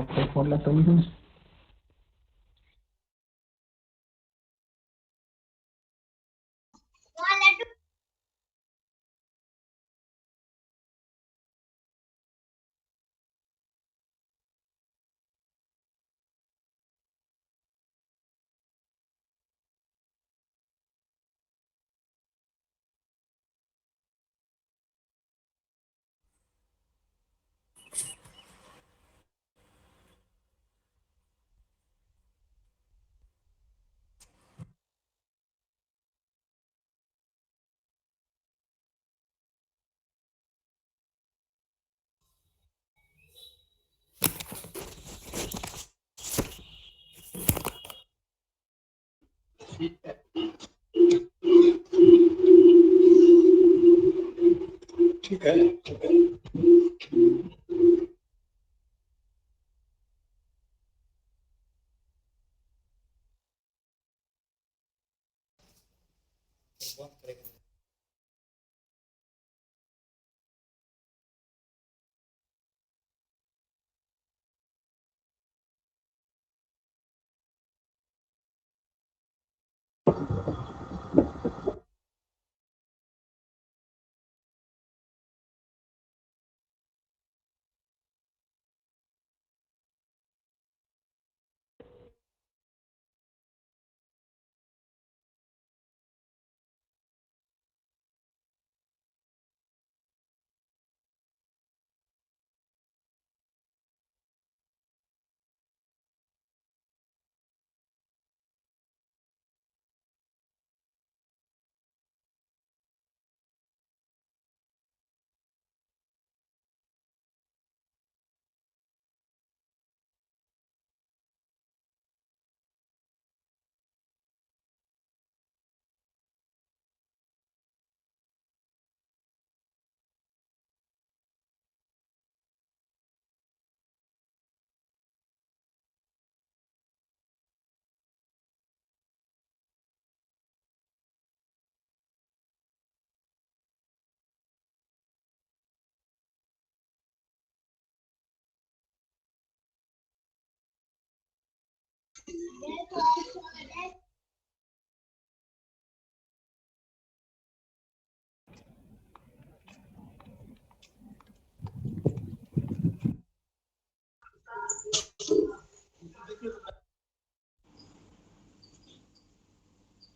Okay phone तुम हूँ ठीक है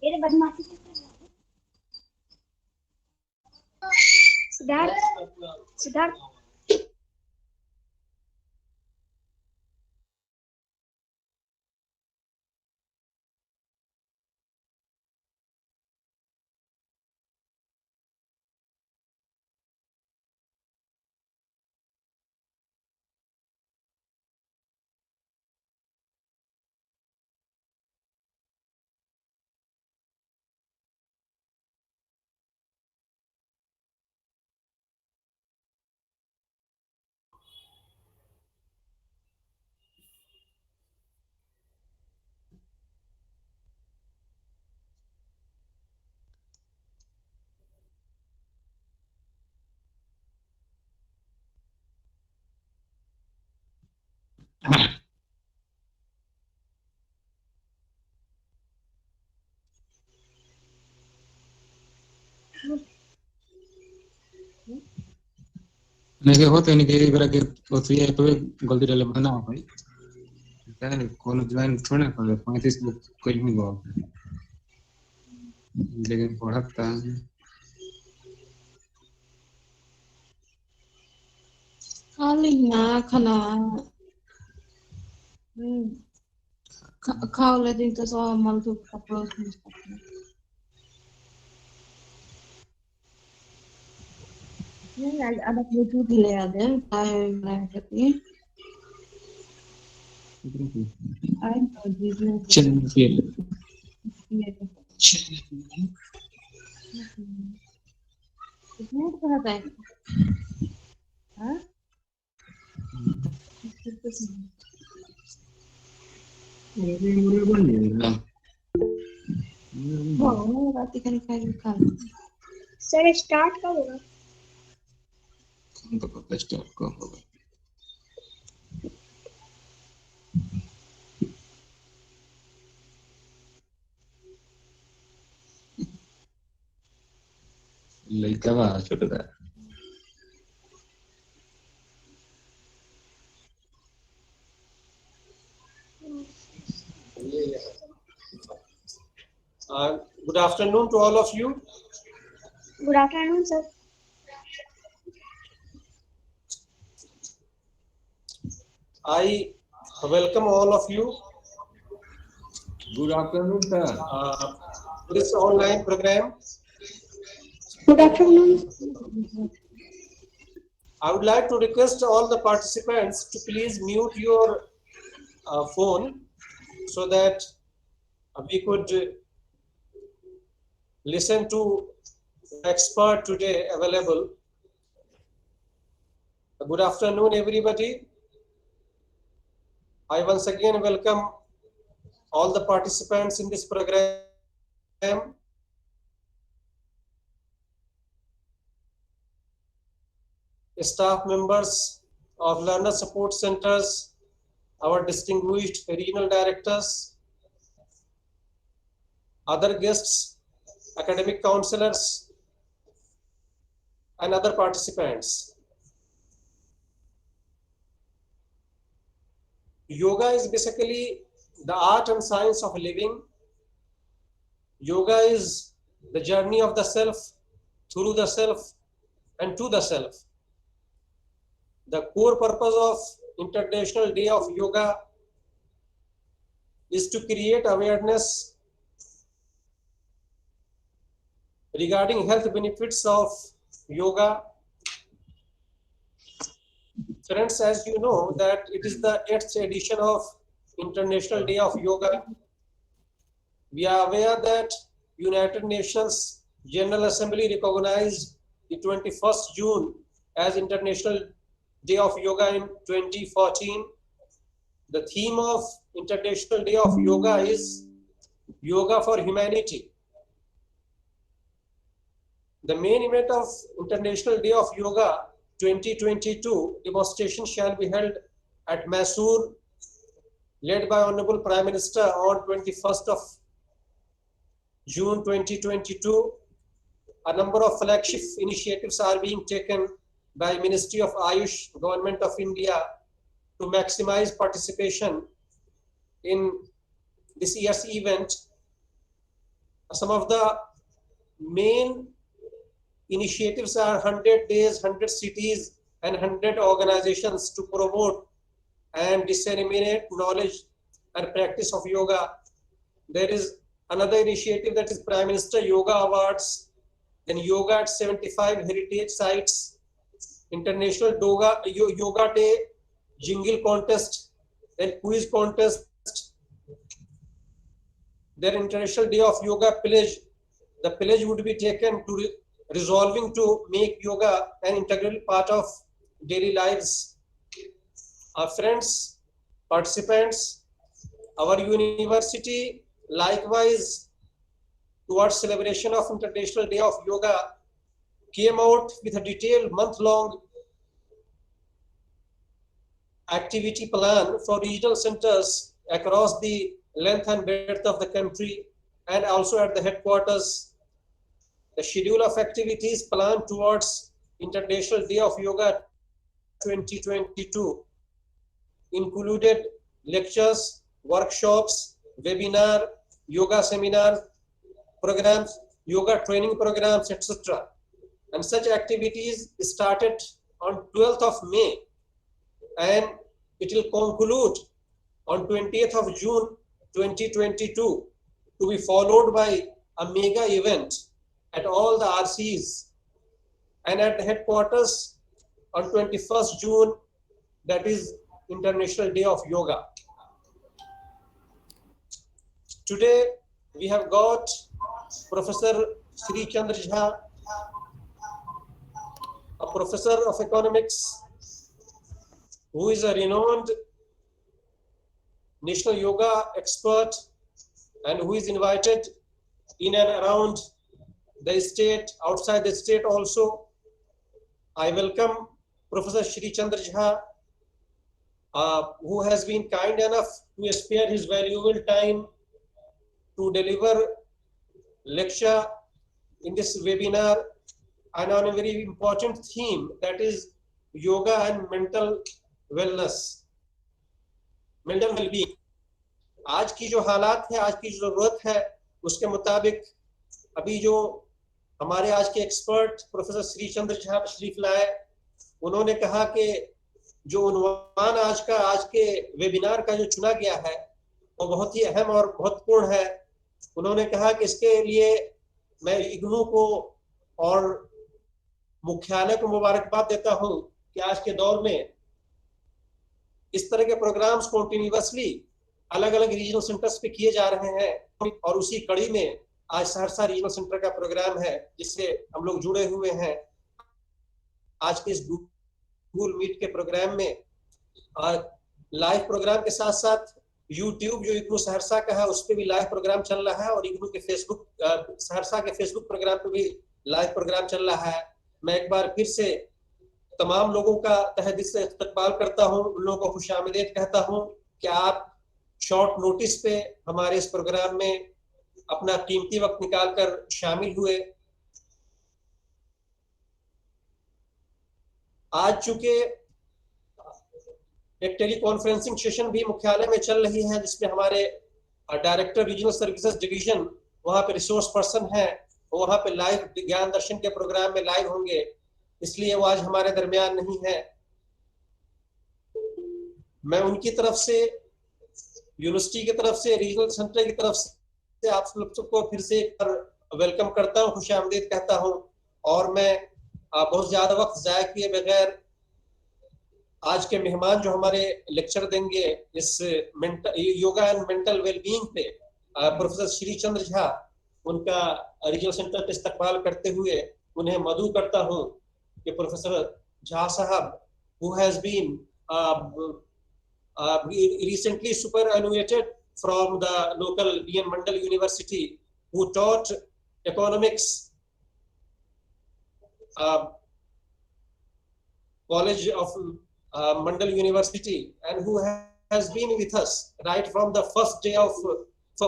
ये बदमाशी सिद्धार्थ सिद्धार्थ नहीं होते नहीं कि इधर के तो ये तो गलती डाले बना भाई क्या कॉलेज ज्वाइन थोड़ा कर 35 बुक कोई नहीं गो लेकिन पढ़ता खाली ना खाना खाओ लेकिन तो सो मल तो कपड़ों में नहीं ada Bluetooth ले आते हैं ताए बनाने के लिए आई तो जीवन चैनल फेल कितने का है हाँ ये बन गया वो रात का निकाल खा सर स्टार्ट कब होगा तो पता स्टार्ट को होगा लड़का बा छोटा Good afternoon to all of you. Good afternoon, sir. I welcome all of you good afternoon sir to this online program. Good afternoon. I would like to request all the participants to please mute your phone so that we could listen to the expert today available. Good afternoon, everybody. I once again welcome all the participants in this program. Staff members of learner support centers, our distinguished regional directors, other guests, academic counselors, and other participants. Yoga is basically the art and science of living. Yoga is the journey of the self, through the self, and to the self. The core purpose of International Day of Yoga is to create awareness regarding health benefits of yoga. Friends, as you know that it is the 8th edition of International Day of Yoga. We are aware that United Nations General Assembly recognized the 21st June as International Day of Yoga in 2014. The theme of International Day of Yoga is Yoga for Humanity. The main event of International Day of Yoga 2022 demonstration shall be held at Mysore, led by Honorable Prime Minister on 21st of June 2022. A number of flagship initiatives are being taken by Ministry of Ayush, Government of India, to maximize participation in this year's event. Some of the main initiatives are 100 days, 100 cities, and 100 organizations to promote and disseminate knowledge and practice of yoga. There is another initiative, that is Prime Minister Yoga Awards, then yoga at 75 heritage sites, International Yoga Day, jingle contest, then quiz contest, then International Day of Yoga pledge. The pledge would be taken to resolving to make yoga an integral part of daily lives. Our friends, participants, our university likewise, towards celebration of International Day of Yoga, came out with a detailed month-long activity plan for regional centers across the length and breadth of the country and also at the headquarters. The schedule of activities planned towards International Day of Yoga 2022 included lectures, workshops, webinar, yoga seminar programs, yoga training programs, etc. And such activities started on 12th of May and it will conclude on 20th of June 2022 to be followed by a mega event at all the RCs and at the headquarters on 21st June, that is International Day of Yoga. Today we have got Professor Sri Chandra Jha, a professor of economics who is a renowned national yoga expert and who is invited in and around the state, outside the state also. I welcome Professor Sri Chandra Jha, who has been kind enough to spare his valuable time to deliver lecture in this webinar. and on a very important theme, that is yoga and mental wellness, mental well-being. आज की जो हालात है, आज की जो जरूरत है, उसके मुताबिक अभी जो हमारे आज के एक्सपर्ट प्रोफेसर श्री चंद्र झा तशरीफ लाए, उन्होंने कहा कि जो उन्वान आज के वेबिनार का जो चुना गया है वो बहुत ही अहम और महत्वपूर्ण है। उन्होंने कहा कि इसके लिए मैं इग्नू को और मुख्यालय को मुबारकबाद देता हूं कि आज के दौर में इस तरह के प्रोग्राम्स कंटिन्यूअसली अलग अलग रीजनल सेंटर्स पे किए जा रहे हैं, और उसी कड़ी में आज सहरसा रीजनल सेंटर का प्रोग्राम है जिससे हम लोग जुड़े हुए हैं। आज के इस गूगल मीट के प्रोग्राम में लाइव प्रोग्राम के साथ साथ यूट्यूब जो इग्नू सहरसा का है उस पर भी लाइव प्रोग्राम चल रहा है, और इग्नू के फेसबुक सहरसा के फेसबुक प्रोग्राम पे भी लाइव प्रोग्राम चल रहा है। मैं एक बार फिर से तमाम लोगों का तहे दिल से इस्तकबाल करता हूं, उन लोगों को खुशामदीद कहता हूं कि आप शॉर्ट नोटिस पे हमारे इस प्रोग्राम में अपना कीमती वक्त निकालकर शामिल हुए। आज चूंकि एक टेली कॉन्फ्रेंसिंग सेशन भी मुख्यालय में चल रही है जिसमें हमारे डायरेक्टर रीजनल सर्विसेज डिवीजन वहां पे रिसोर्स पर्सन है, वहां पे लाइव ज्ञान दर्शन के प्रोग्राम में लाइव होंगे, इसलिए वो आज हमारे दरमियान नहीं है। मैं उनकी तरफ से, यूनिवर्सिटी की तरफ से, रीजनल सेंटर की तरफ से आप सबको फिर से वेलकम करता हूँ, खुशामदीद कहता हूँ। और मैं बहुत ज्यादा वक्त जाया किए बगैर आज के मेहमान जो हमारे लेक्चर देंगे इस योगा एंड मेंटल वेलबींग पे, प्रोफेसर श्री चंद्र झा, उनका रीजनल सेंटर पे इस्तकबाल करते हुए उन्हें मदऊ करता हूँ कि प्रोफेसर झा साहब who has been recently superannuated from the local BN Mandal University, who taught economics, College of Mandal University, and who has been with us right from the first day of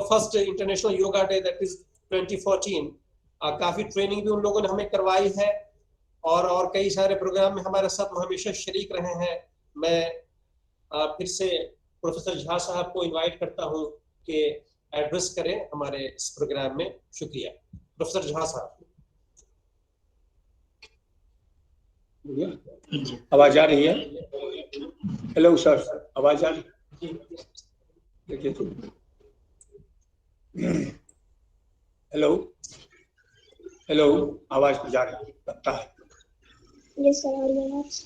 first International Yoga Day, that is 2014. काफी training भी उन लोगों ने हमें करवाई है और कई सारे प्रोग्राम में हमारे साथ हमेशा शरीक रहे हैं। मैं फिर से प्रोफेसर झा साहब को इनवाइट करता हूं कि एड्रेस करें हमारे इस प्रोग्राम में। शुक्रिया। प्रोफेसर झा साहब। आवाज आ रही है? हेलो सर, आवाज आ रही? देखिए तो, हेलो हेलो, आवाज तो जा रही लगता है। यस सर, आ रही है आवाज।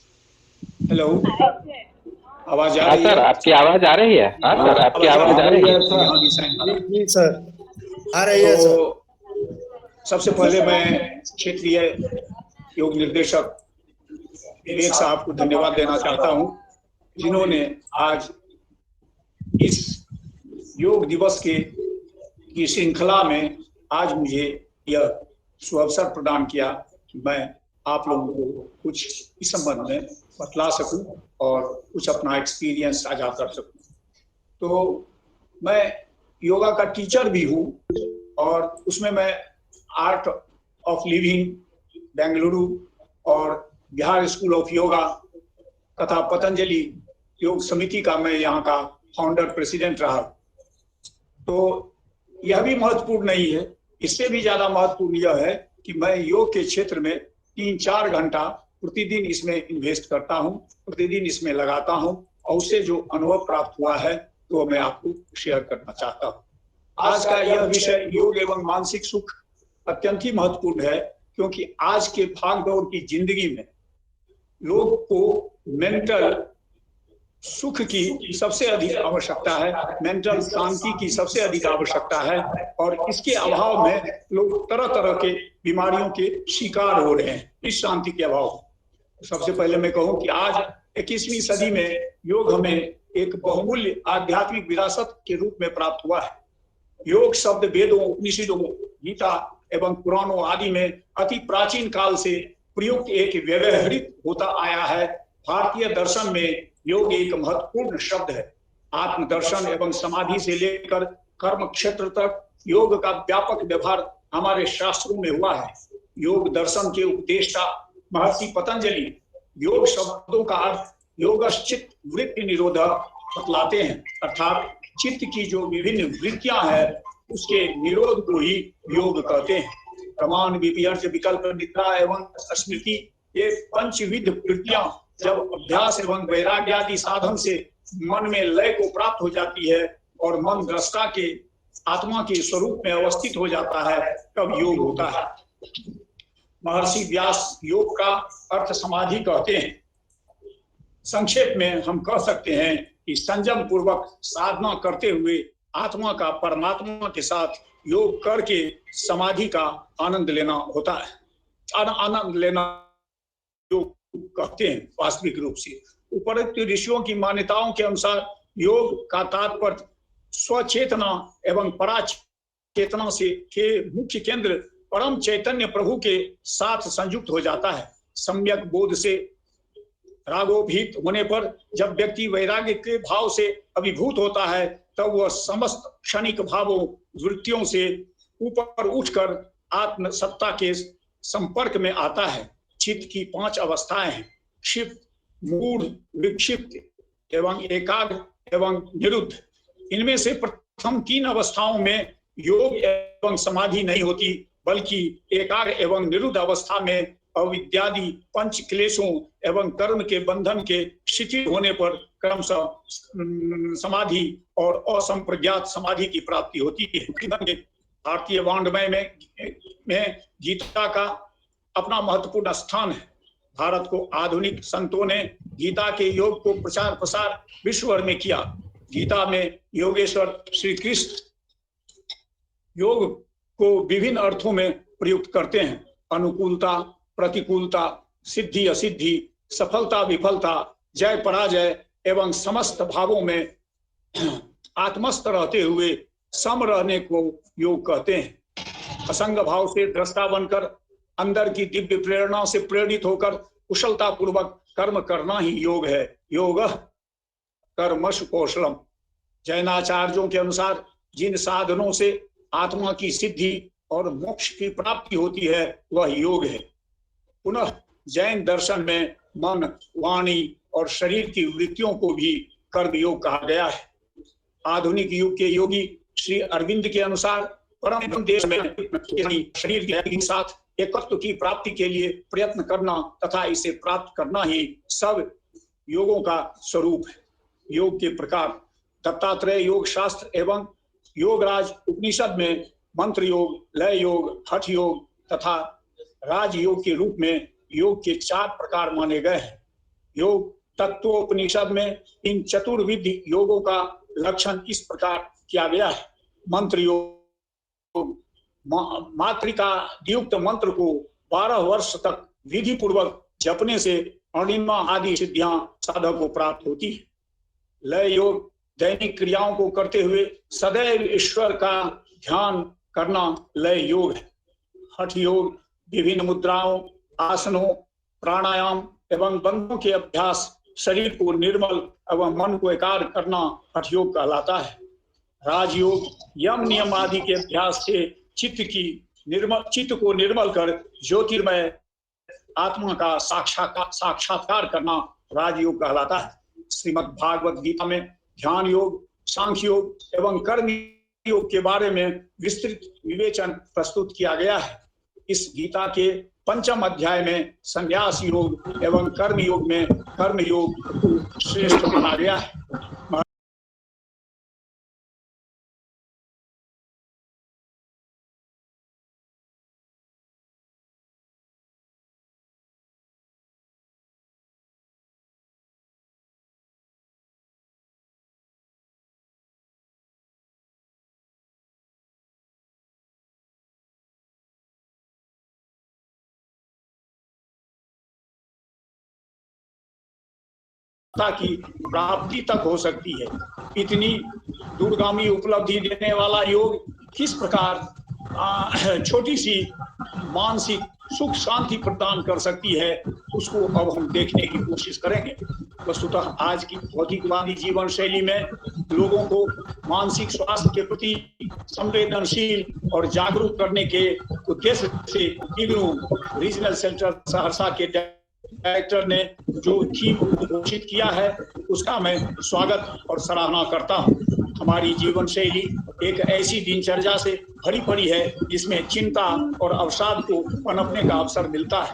हेलो, आवाज आ रही है? सर आपकी आवाज आ रही है? हाँ सर, आपकी आवाज आ रही है? जी सर, आ रही है सर। सबसे पहले मैं क्षेत्रीय योग निर्देशक विवेक साहब को धन्यवाद देना चाहता हूं, जिन्होंने आज इस योग दिवस की श्रृंखला में आज मुझे यह सुअवसर प्रदान किया कि मैं आप लोगों को कुछ इस संबंध में बतला सकूं और कुछ अपना एक्सपीरियंस साझा कर सकूं। तो मैं योगा का टीचर भी हूं और उसमें मैं आर्ट ऑफ लिविंग बेंगलुरु और बिहार स्कूल ऑफ योगा तथा पतंजलि योग समिति का मैं यहाँ का फाउंडर प्रेसिडेंट रहा। तो यह भी महत्वपूर्ण नहीं है, इससे भी ज्यादा महत्वपूर्ण यह है कि मैं योग के क्षेत्र में 3-4 घंटा प्रतिदिन इसमें इन्वेस्ट करता हूं, प्रतिदिन इसमें लगाता हूं और उससे जो अनुभव प्राप्त हुआ है तो मैं आपको शेयर करना चाहता हूं। आज का यह विषय योग एवं मानसिक सुख अत्यंत ही महत्वपूर्ण है, क्योंकि आज के भागदौड़ की जिंदगी में लोग को मेंटल सुख की सबसे अधिक आवश्यकता है, मेंटल शांति की सबसे अधिक आवश्यकता है, और इसके अभाव में लोग तरह तरह के बीमारियों के शिकार हो रहे हैं इस शांति के अभाव। सबसे पहले मैं कहूं कि आज 21वीं सदी में योग हमें एक बहुमूल्य आध्यात्मिक विरासत के रूप में प्राप्त हुआ है। योग शब्द वेदों, उपनिषदों, गीता एवं पुराणों आदि में अति प्राचीन काल से प्रयुक्त एक व्यवहारिक होता आया है। भारतीय दर्शन में योग एक महत्वपूर्ण शब्द है। आत्मदर्शन एवं समाधि से लेकर कर्म क्षेत्र तक योग का व्यापक व्यवहार हमारे शास्त्रों में हुआ है। योग दर्शन के उपदेष्टा महर्षि पतंजलि योग शब्दों का अर्थ योगश्चित वृत्ति निरोध बतलाते हैं, अर्थात चित्त की जो विभिन्न वृत्तियां हैं उसके निरोध को ही योग कहते हैं। प्रमाण, विपर्य, विकल्प, निद्रा एवं स्मृति, ये पंचविध वृत्तियां जब अभ्यास एवं वैराग्य आदि साधन से मन में लय को प्राप्त हो जाती है और मन दृष्टा के आत्मा के स्वरूप में अवस्थित हो जाता है, तब योग होता है। महर्षि व्यास योग का अर्थ समाधि कहते हैं। संक्षेप में हम कह सकते हैं कि संयम पूर्वक साधना करते हुए आत्मा का परमात्मा के साथ योग करके समाधि का आनंद लेना होता है। आनंद लेना योग कहते हैं वास्तविक रूप से। उपरोक्त ऋषियों की मान्यताओं के अनुसार योग का तात्पर्य स्वचेतना एवं पराचेतना से के मुख्य केंद्र परम चैतन्य प्रभु के साथ संयुक्त हो जाता है। सम्यक बोध से रागोभीत होने पर जब व्यक्ति वैराग्य के भाव से अभिभूत होता है तब वह समस्त क्षणिक भावों वृत्तियों से ऊपर उठकर आत्म सत्ता के संपर्क में आता है। चित्त की 5 अवस्थाएं हैं, क्षिप्त, मूढ़, विक्षिप्त एवं एकाग्र एवं निरुद्ध। इनमें से प्रथम 3 अवस्थाओं में योग एवं समाधि नहीं होती, बल्कि एकाग्र एवं निरुद्ध अवस्था में अविद्यादि पंच क्लेशों एवं कर्म के बंधन के शिथिल होने पर क्रमशः समाधि और असंप्रज्ञात समाधि की प्राप्ति होती है। भारतीय वाङ्मय में गीता का अपना महत्वपूर्ण स्थान है। भारत को आधुनिक संतों ने गीता के योग को प्रचार प्रसार विश्व भर में किया। गीता में योगेश्वर श्री कृष्ण योग को विभिन्न अर्थों में प्रयुक्त करते हैं। अनुकूलता, प्रतिकूलता, सिद्धि असिद्धि, सफलता विफलता, जय पराजय एवं समस्त भावों में आत्मस्थ रहते हुए सम रहने को योग कहते हैं। असंग भाव से दृष्टा बनकर अंदर की दिव्य प्रेरणा से प्रेरित होकर कुशलता पूर्वक कर्म करना ही योग है। योग कर्मसु कौशलम। जैनाचार्यों के अनुसार जिन साधनों से आत्मा की सिद्धि और मोक्ष की प्राप्ति होती है वह योग है। पुनः जैन दर्शन में मन, वाणी और शरीर की वृत्तियों को भी कर्म योग कहा गया है। आधुनिक युग के योगी श्री अरविंद के अनुसार परम देश में शरीर के साथ एकत्व की प्राप्ति के लिए प्रयत्न करना तथा इसे प्राप्त करना ही सब योगों का स्वरूप है। योग के प्रकार दत्तात्रेय योग शास्त्र एवं योगराज उपनिषद में मंत्र योग, लय योग, हठ योग तथा राजयोग के रूप में योग के 4 प्रकार माने गए हैं। योग तत्वोपनिषद में इन चतुर्विध योगों का लक्षण इस प्रकार किया गया है। मंत्र योग, मातृका युक्त मंत्र को 12 वर्ष तक विधि पूर्वक जपने से अणिमा आदि सिद्धियां साधक को प्राप्त होती है। लय योग दैनिक क्रियाओं को करते हुए सदैव ईश्वर का ध्यान करना लय योग है। हठ योग विभिन्न मुद्राओं, आसनों, प्राणायाम एवं बंधों के अभ्यास शरीर को निर्मल एवं मन को एकाग्र करना हठ योग कहलाता है। राजयोग यम नियम आदि के अभ्यास से चित्त को निर्मल कर ज्योतिर्मय आत्मा का साक्षात्कार करना राजयोग कहलाता है। श्रीमद् भागवत गीता में ध्यान योग, सांख्य योग एवं कर्म योग के बारे में विस्तृत विवेचन प्रस्तुत किया गया है। इस गीता के 5वें अध्याय में संन्यास योग एवं कर्म योग में कर्म योग श्रेष्ठ माना गया है। की प्राप्ति तक हो सकती है। इतनी दूरगामी उपलब्धि देने वाला योग किस प्रकार छोटी सी मानसिक सुख शांति प्रदान कर सकती है उसको अब हम देखने की कोशिश करेंगे। वस्तुतः आज की भौतिकवादी जीवन शैली में लोगों को मानसिक स्वास्थ्य के प्रति संवेदनशील और जागरूक करने के उद्देश्य से इग्नू रीजनल सेंटर सहरसा के डायरेक्टर ने जो थीम घोषित किया है उसका मैं स्वागत और सराहना करता हूं। हमारी जीवन शैली एक ऐसी दिनचर्या से भरी पड़ी है जिसमें चिंता और अवसाद को पनपने का अवसर मिलता है।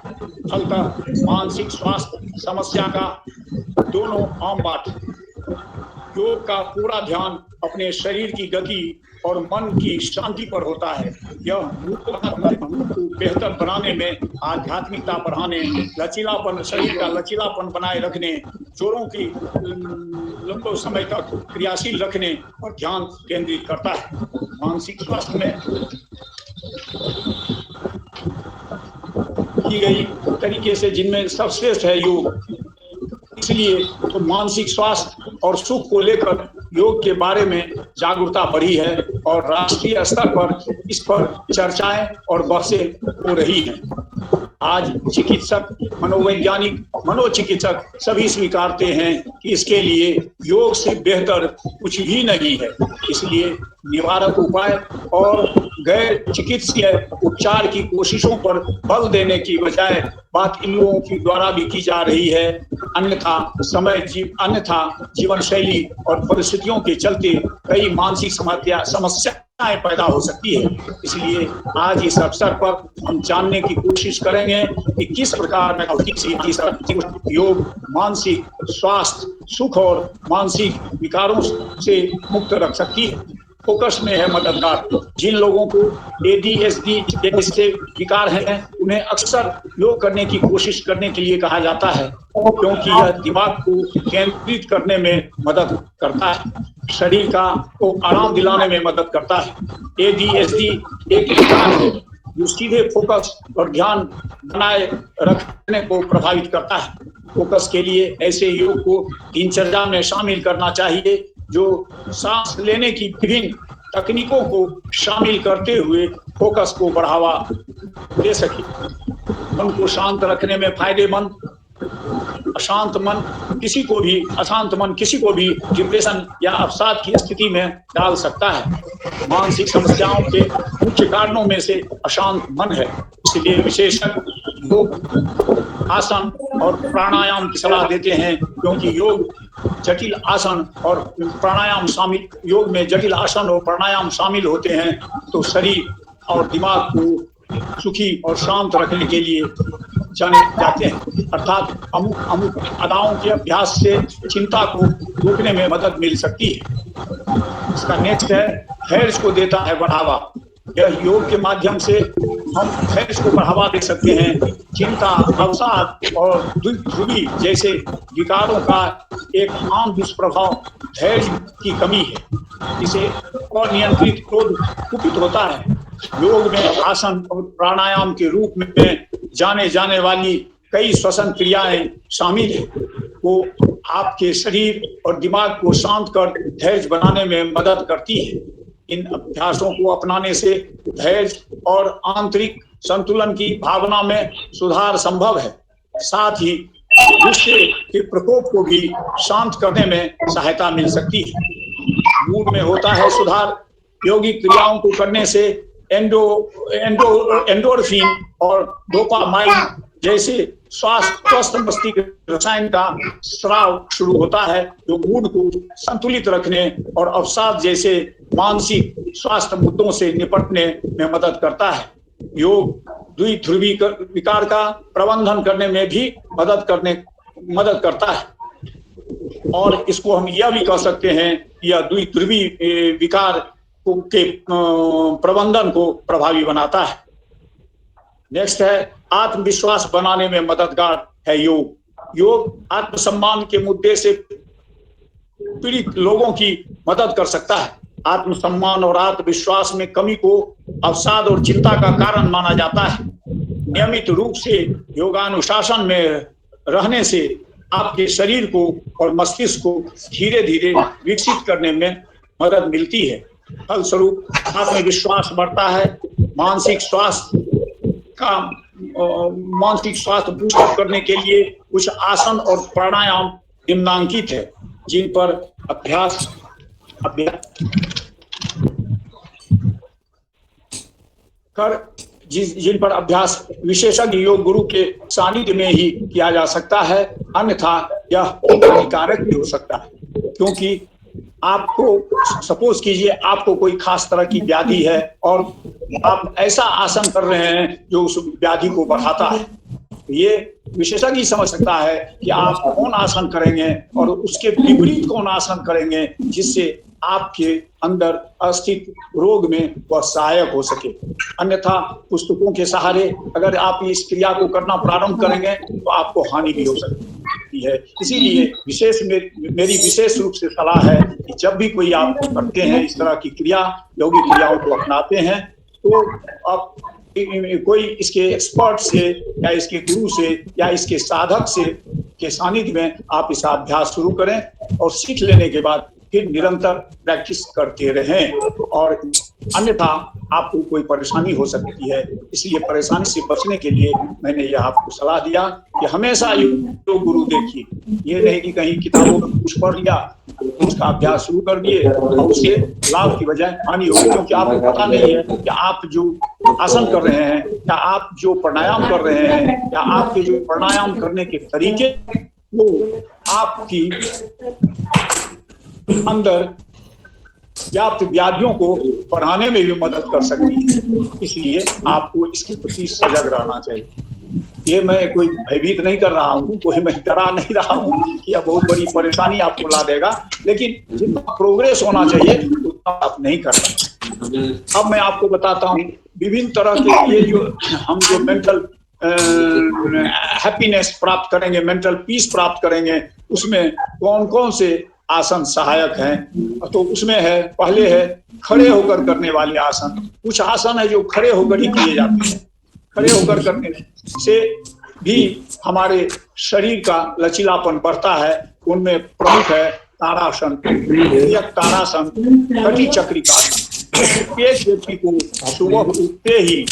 फलतः मानसिक स्वास्थ्य समस्या का दोनों आम बात है। योग का पूरा ध्यान अपने शरीर की गति और मन की शांति पर होता है। यह को बेहतर बनाने में, आध्यात्मिकता बढ़ाने, लचीलापन, शरीर का लचीलापन बनाए रखने, जोड़ों की लंबे समय तक क्रियाशील रखने पर ध्यान केंद्रित करता है। मानसिक स्वास्थ्य में की गई तरीके से जिनमें सर्वश्रेष्ठ है योग। इसलिए तो मानसिक स्वास्थ्य और सुख को लेकर योग के बारे में जागरूकता बढ़ी है और राष्ट्रीय स्तर पर इस पर चर्चाएं और बहसें हो रही हैं। आज चिकित्सक, मनोवैज्ञानिक, मनोचिकित्सक सभी स्वीकारते हैं कि इसके लिए योग से बेहतर कुछ भी नहीं है। इसलिए निवारक उपाय और गैर चिकित्सीय उपचार की कोशिशों पर बल देने की बजाय बात इन लोगों की द्वारा भी की जा रही है। अन्यथा जीवन शैली और परिस्थितियों के चलते कई मानसिक समस्याएं पैदा हो सकती है। इसलिए आज इस अवसर पर हम जानने की कोशिश करेंगे कि किस प्रकार योग मानसिक स्वास्थ्य, सुख और मानसिक विकारों से मुक्त रख सकती है। फोकस में है मददगार। जिन लोगों को ADHD जैसे विकार हैं उन्हें अक्सर योग करने की कोशिश करने के लिए कहा जाता है क्योंकि यह दिमाग को केंद्रित करने में मदद करता है, शरीर को आराम दिलाने में मदद करता है। ADHD एक विकार है जो सीधे फोकस और ध्यान बनाए रखने को प्रभावित करता है। फोकस के लिए ऐसे योग को दिनचर्या में शामिल करना चाहिए जो सांस लेने की विभिन्न तकनीकों को शामिल करते हुए फोकस को बढ़ावा दे सके। मन को शांत रखने में फायदेमंद अशांत मन किसी को भी डिप्रेशन या अवसाद की स्थिति में डाल सकता है। मानसिक समस्याओं के मुख्य कारणों में से अशांत मन है। इसलिए विशेषज्ञ योग, आसन और प्राणायाम की सलाह देते हैं क्योंकि योग में जटिल आसन और प्राणायाम शामिल होते हैं तो शरीर और दिमाग को सुखी और शांत रखने के लिए जाने जाते हैं। अर्थात अमुक अदाओं के अभ्यास से चिंता को रोकने में मदद मिल सकती है। इसका नेक्स्ट है धैर्य को देता है बढ़ावा। यह योग के माध्यम से हम धैर्य को बढ़ावा दे सकते हैं। चिंता, अवसाद और ध्रुवी जैसे विकारों का एक आम दुष्प्रभाव धैर्य की कमी है। इसे अनियंत्रित क्रोध कुपित होता है। योग में आसन और प्राणायाम के रूप में जाने जाने वाली कई श्वसन क्रियाएं शामिल हैं। वो आपके शरीर और दिमाग को शांत कर धैर्य बनाने में मदद करती है। इन अभ्यासों को अपनाने से धैर्य और आंतरिक संतुलन की भावना में सुधार संभव है। साथ ही गुस्से के प्रकोप को भी शांत करने में सहायता मिल सकती है। मूड में होता है सुधार। योगिक क्रियाओं को करने से एंडोर्फिन और डोपामाइन जैसे स्वस्थ मस्तिष्क रसायन का स्राव शुरू होता है जो मूड को संतुलित रखने और अवसाद जैसे मानसिक स्वास्थ्य मुद्दों से निपटने में मदद करता है। योग द्विध्रुवी विकार का प्रबंधन करने में भी मदद करता है और इसको हम यह भी कह सकते हैं कि यह द्विध्रुवी विकार के प्रबंधन को प्रभावी बनाता है। नेक्स्ट है आत्मविश्वास बनाने में मददगार है योग। योग आत्मसम्मान के मुद्दे से पीड़ित लोगों की मदद कर सकता है। आत्मसम्मान और आत्मविश्वास में कमी को अवसाद और चिंता का कारण माना जाता है। नियमित रूप से योगानुशासन में रहने से आपके शरीर को और मस्तिष्क को धीरे धीरे विकसित करने में मदद मिलती है। फलस्वरूप आत्मविश्वास बढ़ता है। मानसिक स्वास्थ्य बूस्ट करने के लिए कुछ आसन और प्राणायाम निम्नांकित है, जिन पर अभ्यास विशेषज्ञ योग गुरु के सानिध्य में ही किया जा सकता है, अन्यथा यह हानिकारक भी हो सकता है। क्योंकि आपको सपोज कीजिए आपको कोई खास तरह की व्याधि है और आप ऐसा आसन कर रहे हैं जो उस व्याधि को बढ़ाता है, ये विशेषज्ञ समझ सकता है कि आप कौन आसन करेंगे और उसके विपरीत कौन आसन करेंगे जिससे आपके अंदर अस्थित रोग में वह सहायक हो सके। अन्यथा पुस्तकों के सहारे अगर आप इस क्रिया को करना प्रारंभ करेंगे तो आपको हानि भी हो सकती है। इसीलिए मेरी विशेष रूप से सलाह है कि जब भी कोई आप करते हैं इस तरह की क्रिया, योगिक क्रियाओं को अपनाते हैं, तो आप कोई इसके एक्सपर्ट से या इसके गुरु से या इसके साधक से के सानिध्य में आप इसका अभ्यास शुरू करें और सीख लेने के बाद फिर निरंतर प्रैक्टिस करते रहें, और अन्यथा आपको कोई परेशानी हो सकती है। इसलिए परेशानी से बचने के लिए मैंने यह आपको सलाह दिया कि हमेशा योग गुरु देखिए। ये नहीं कि कहीं किताबों में कुछ पढ़ लिया, उसका अभ्यास शुरू कर दिए और उससे लाभ की बजाय हानि होगी, क्योंकि आपको पता नहीं है कि आप जो आसन कर रहे हैं या आप जो प्राणायाम कर रहे हैं या आपके जो प्राणायाम करने के तरीके वो आपकी अंदर व्याप्त व्याधियों को बढ़ाने में भी मदद कर सकती है। इसलिए आपको इसके प्रति सजग रहना चाहिए। ये मैं कोई भयभीत नहीं कर रहा हूँ, कोई मैं डरा नहीं रहा हूँ कि यह बहुत बड़ी परेशानी आपको ला देगा, लेकिन जितना प्रोग्रेस होना चाहिए उतना आप नहीं कर सकते। अब मैं आपको बताता हूँ विभिन्न तरह के ये जो हम जो मेंटल हैप्पीनेस प्राप्त करेंगे, मेंटल पीस प्राप्त करेंगे, उसमें कौन कौन से आसन सहायक हैं। तो उसमें है, पहले है खड़े होकर करने वाले आसन। कुछ आसन है जो खड़े होकर ही किए जाते हैं। खड़े होकर करने से भी हमारे शरीर का लचीलापन बढ़ता है। उनमें प्रमुख है ताड़ासन, ताड़ासन, कटी चक्रिकासन। एक व्यक्ति को सुबह उठते ही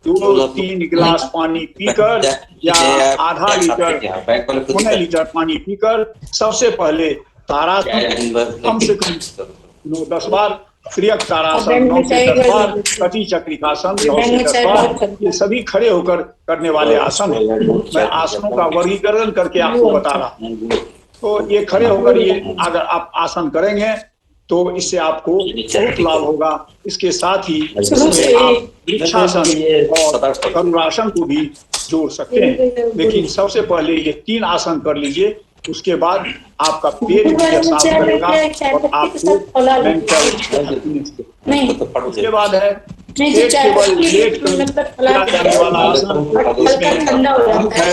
2-3 गिलास पानी पीकर या आधा लीटर, 1 लीटर पानी पीकर सबसे पहले ताड़ासन कम से कम 9-10 बार, क्रियक ताड़ासन 9 से 10 बार, कटी चक्रिकासन 9 से 10 बार, ये सभी खड़े होकर करने वाले आसन है। मैं आसनों का वर्गीकरण करके आपको बता रहा हूँ। तो ये खड़े होकर ये अगर आप आसन करेंगे तो इससे आपको बहुत लाभ होगा। इसके साथ ही इसमें आप वृक्षासन और करुणासन को भी जोड़ सकते हैं। लेकिन सबसे पहले ये 3 आसन कर लीजिए, उसके बाद आपका पेट भी साफ करेगा और आपको मेंटल उसके बाद है पेट केवल लेट कर किया जाने वाला आसन। इसमें है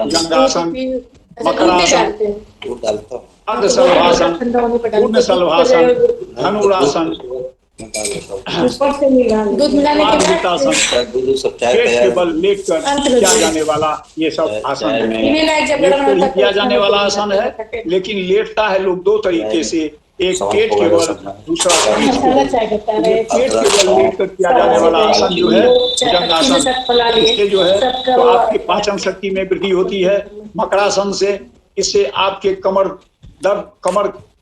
जंगासन, मकरासन, अर्धशलभासन, पूर्ण शलभासन, धनुरासन, पेट के बल लेट कर किया जाने वाला ये सब आसन है। किया जाने वाला आसन है, लेकिन लेटता है लोग 2 तरीके से, एक पेट के बल, दूसरा पीठ के बल। पेट के बल लेट कर किया जाने वाला आसन जो है भुजंगासन, इससे जो है तो आपकी पाचन शक्ति में वृद्धि होती है। मकरासन से इससे आपके कमर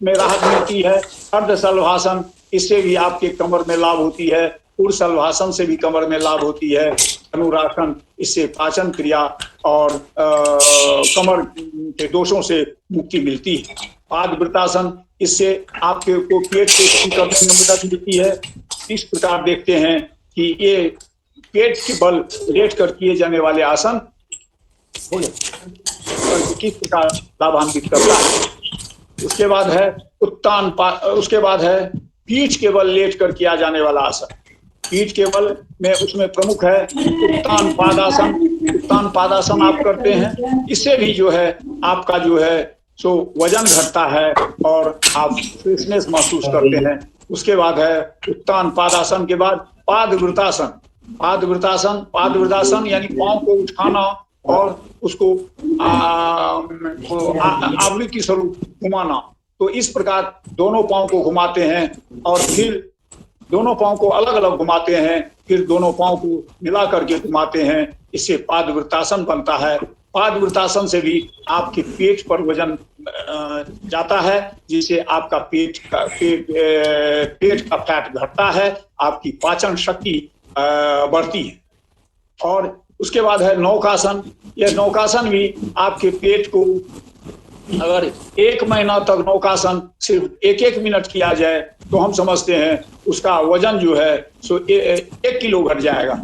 में राहत मिलती है। अर्धशलभासन, इससे भी आपके कमर में लाभ होती है। ऊर्ध्वशलभासन से भी कमर में लाभ होती है। धनुरासन, इससे पाचन क्रिया और कमर के दोषों से मुक्ति मिलती है। पादवृतासन, इससे आपके को पेट को करने में मदद मिलती है। इस प्रकार देखते हैं कि ये पेट के बल लेट कर किए जाने वाले आसन किस प्रकार लाभान्वित करता है। उसके बाद है उसके बाद है पीठ के बल लेट कर किया जाने वाला आसन। पीठ के बल में उसमें प्रमुख है उत्तान पादासन। उत्तान पादासन आप करते हैं, इससे भी जो है आपका जो है सो वजन घटता है और आप फ्रेशनेस महसूस करते हैं। उसके बाद है उत्तान पादासन के बाद पादवृतासन। पादवृतासन यानी पांव को उठाना और उसको आवृत्ति स्वरूप घुमाना। तो इस प्रकार दोनों पांव को घुमाते हैं और फिर दोनों पांव को अलग अलग घुमाते हैं, फिर दोनों पांव को मिला करके घुमाते हैं। इससे पादवृतासन बनता है। पादवृतासन से भी आपके पेट पर वजन जाता है, जिससे आपका पेट का फैट घटता है, आपकी पाचन शक्ति बढ़ती है। और उसके बाद है नौकासन। यह नौकासन भी आपके पेट को, अगर 1 महीना तक नौकासन सिर्फ 1-1 मिनट किया जाए तो हम समझते हैं उसका वजन जो है सो 1 किलो घट जाएगा,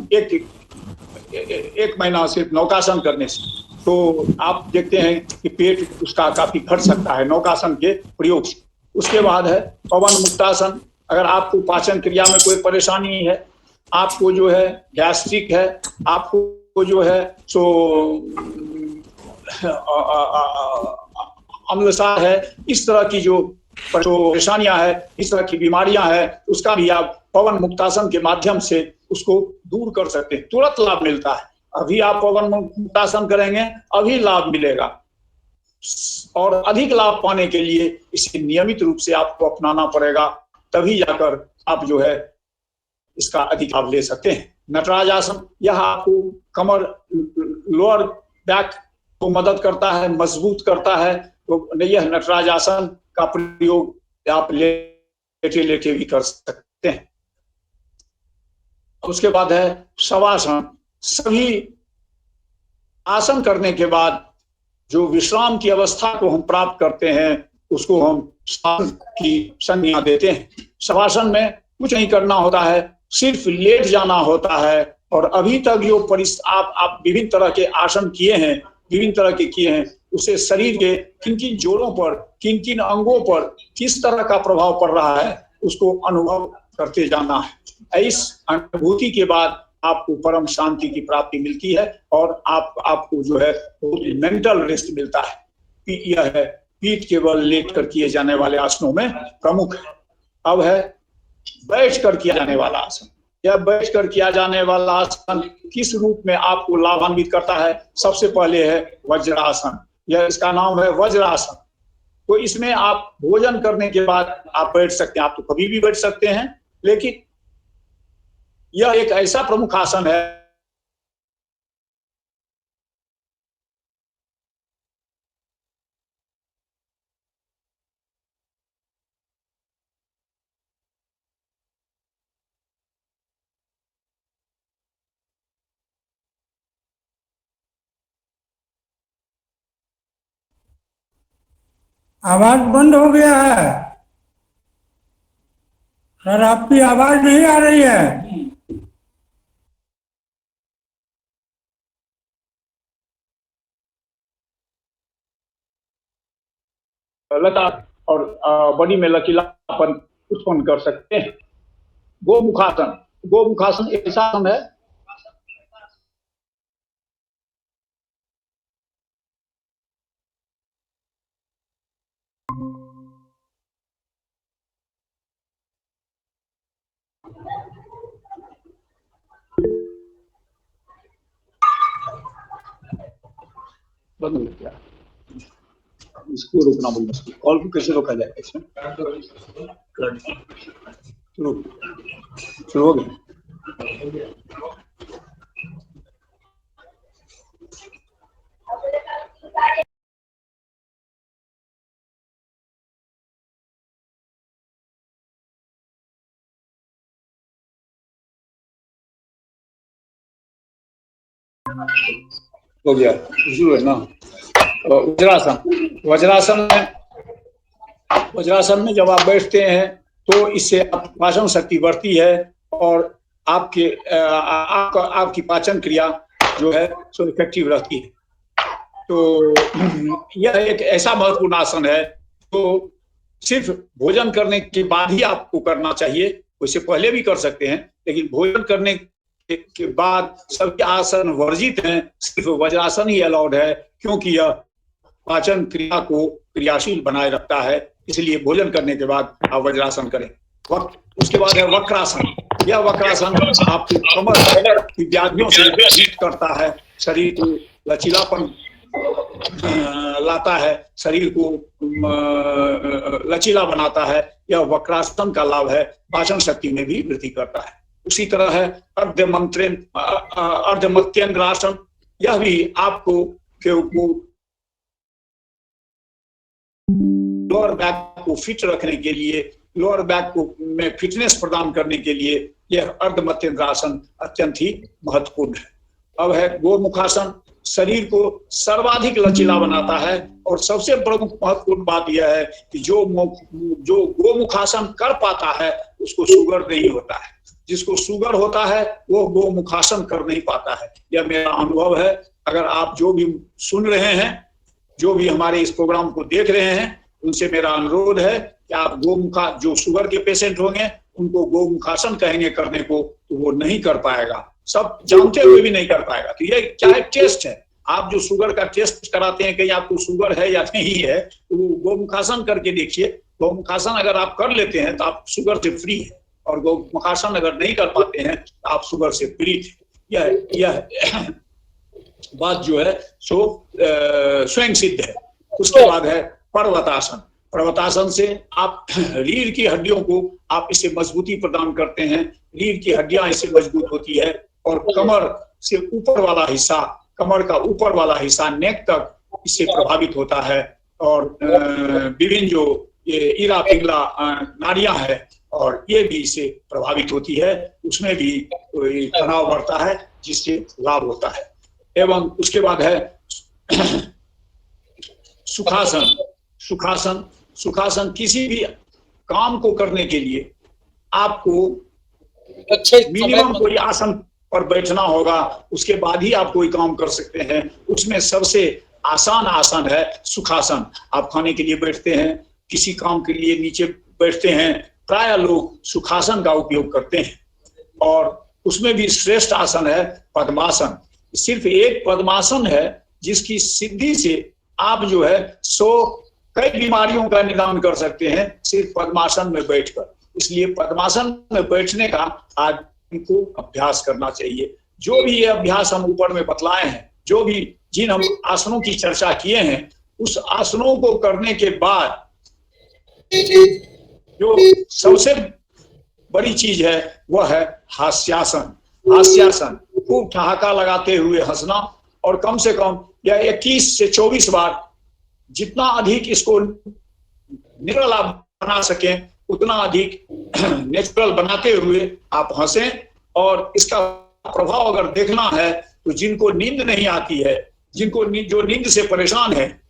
एक महीना सिर्फ नौकासन करने से। तो आप देखते हैं कि पेट उसका काफी घट सकता है नौकासन के प्रयोग से। उसके बाद है पवन मुक्तासन। अगर आपको पाचन क्रिया में कोई परेशानी है, आपको जो है गैस्ट्रिक है, आपको जो है सो अम्लसार है, इस तरह की जो परेशानियां है, इस तरह की बीमारियां हैं, उसका भी आप पवन मुक्तासन के माध्यम से उसको दूर कर सकते हैं। तुरंत लाभ मिलता है। अभी आप पवन मुक्तासन करेंगे, अभी लाभ मिलेगा। और अधिक लाभ पाने के लिए इसे नियमित रूप से आपको अपनाना पड़ेगा, तभी जाकर आप जो है इसका अधिक लाभ ले सकते हैं। नटराज आसन, यह आपको कमर, लोअर बैक को मदद करता है, मजबूत करता है। तो यह नटराज आसन का प्रयोग आप लेटे लेटे भी कर सकते हैं। उसके बाद है शवासन। सभी आसन करने के बाद जो विश्राम की अवस्था को हम प्राप्त करते हैं उसको हम शवासन की संज्ञा देते हैं। शवासन में कुछ नहीं करना होता है, सिर्फ लेट जाना होता है। और अभी तक जो आप विभिन्न तरह के आसन किए हैं, विभिन्न तरह के किए हैं, उससे शरीर के किन किन जोड़ों पर, किन किन अंगों पर किस तरह का प्रभाव पड़ रहा है उसको अनुभव करते जाना है। इस अनुभूति के बाद आपको परम शांति की प्राप्ति मिलती है और आपको जो है मेंटल रेस्ट मिलता है। यह है पीठ के बल लेट कर किए जाने वाले आसनों में प्रमुख है। अब है बैठ कर किया जाने वाला आसन। यह बैठ कर किया जाने वाला आसन किस रूप में आपको लाभान्वित करता है? सबसे पहले है वज्रासन। यह इसका नाम है वज्रासन। तो इसमें आप भोजन करने के बाद आप बैठ सकते हैं। आप तो कभी भी बैठ सकते हैं, लेकिन यह एक ऐसा प्रमुख आसन है आवाज बंद हो गया है सर, आपकी आवाज नहीं आ रही है। लता और बॉडी में लचीलापन उत्पन्न कर सकते हैं। गोमुखासन। गोमुखासन ऐसा आसन है इसको रोकना बोल, कॉल को कैसे रोका जाए? शुरू हो गया। हो गया, शुरू है ना। वज्रासन। वज्रासन में जब आप बैठते हैं तो इससे आप पाचन शक्ति बढ़ती है और आपकी पाचन क्रिया जो है सो इफेक्टिव रहती है। तो यह एक ऐसा महत्वपूर्ण आसन है तो सिर्फ भोजन करने के बाद ही आपको करना चाहिए। उससे पहले भी कर सकते हैं, लेकिन भोजन करने के बाद सभी आसन वर्जित हैं, सिर्फ वज्रासन ही अलाउड है, क्योंकि यह पाचन क्रिया को क्रियाशील बनाए रखता है। इसलिए भोजन करने के बाद आप वज्रासन करें। उसके बाद है वक्रासन। यह वक्रासन आपकी कमर की व्याधियों से मुक्त करता है, शरीर को लचीलापन लाता है, शरीर को लचीला बनाता है। यह वक्रासन का लाभ है, पाचन शक्ति में भी वृद्धि करता है। उसी तरह है अर्धमत्यंग्रासन। यह भी आपको लोअर बैक को फिट रखने के लिए, लोअर बैक को में फिटनेस प्रदान करने के लिए यह अर्ध मत्यंतरासन अत्यंत ही महत्वपूर्ण है। अब है गोमुखासन। शरीर को सर्वाधिक लचीला बनाता है और सबसे प्रमुख महत्वपूर्ण बात यह है कि जो गोमुखासन कर पाता है उसको शुगर नहीं होता है। जिसको शुगर होता है वो गोमुखासन कर नहीं पाता है। यह मेरा अनुभव है। अगर आप जो भी सुन रहे हैं, जो भी हमारे इस प्रोग्राम को देख रहे हैं, उनसे मेरा अनुरोध है कि आप जो शुगर के पेशेंट होंगे उनको गोमुखासन कहेंगे करने को तो वो नहीं कर पाएगा, सब जानते हुए भी नहीं कर पाएगा। तो ये क्या है? टेस्ट है। आप जो शुगर का टेस्ट कराते हैं कहीं आपको शुगर है या नहीं है, तो वो गोमुखासन करके देखिए। गोमुखासन अगर आप कर लेते हैं तो आप शुगर से फ्री है, और गोमुखासन अगर नहीं कर पाते हैं तो आप शुगर से फ्री थे। यह बात जो है सो स्वयं सिद्ध है। उसके बाद है पर्वतासन। पर्वतासन से आप रीढ़ की हड्डियों को आप इससे मजबूती प्रदान करते हैं। रीढ़ की हड्डियां इससे मजबूत होती है और कमर से ऊपर वाला हिस्सा, कमर का ऊपर वाला हिस्सा नेक तक इससे प्रभावित होता है। और विभिन्न जो ये ईरा पिंगला नाड़ियां हैं और ये भी इससे प्रभावित होती है, उसमें भी तनाव बढ़ता है जिससे लाभ होता है। एवं उसके बाद है सुखासन। सुखासन किसी भी काम को करने के लिए आपको मिनिमम कोई आसन पर बैठना होगा, उसके बाद ही आप कोई काम कर सकते हैं। उसमें सबसे आसान आसन है सुखासन। आप खाने के लिए बैठते हैं, किसी काम के लिए नीचे बैठते हैं, प्राय लोग सुखासन का उपयोग करते हैं। और उसमें भी श्रेष्ठ आसन है पद्मासन। सिर्फ एक पद्मासन है जिसकी सिद्धि से आप जो है कई बीमारियों का निदान कर सकते हैं सिर्फ पद्मासन में बैठकर। इसलिए पद्मासन में बैठने का आदमी को अभ्यास करना चाहिए। जो भी ये अभ्यास हम ऊपर में बतलाए हैं, जो भी जिन हम आसनों की चर्चा किए हैं, उस आसनों को करने के बाद जो सबसे बड़ी चीज है वह है हास्यासन। हास्यासन खूब ठहाका लगाते हुए हंसना, और कम से कम या 21 से 24 बार, जितना अधिक इसको नेचुरल आप बना सकें उतना अधिक नेचुरल बनाते हुए आप हंसें। और इसका प्रभाव अगर देखना है तो जिनको नींद नहीं आती है, जो नींद से परेशान है,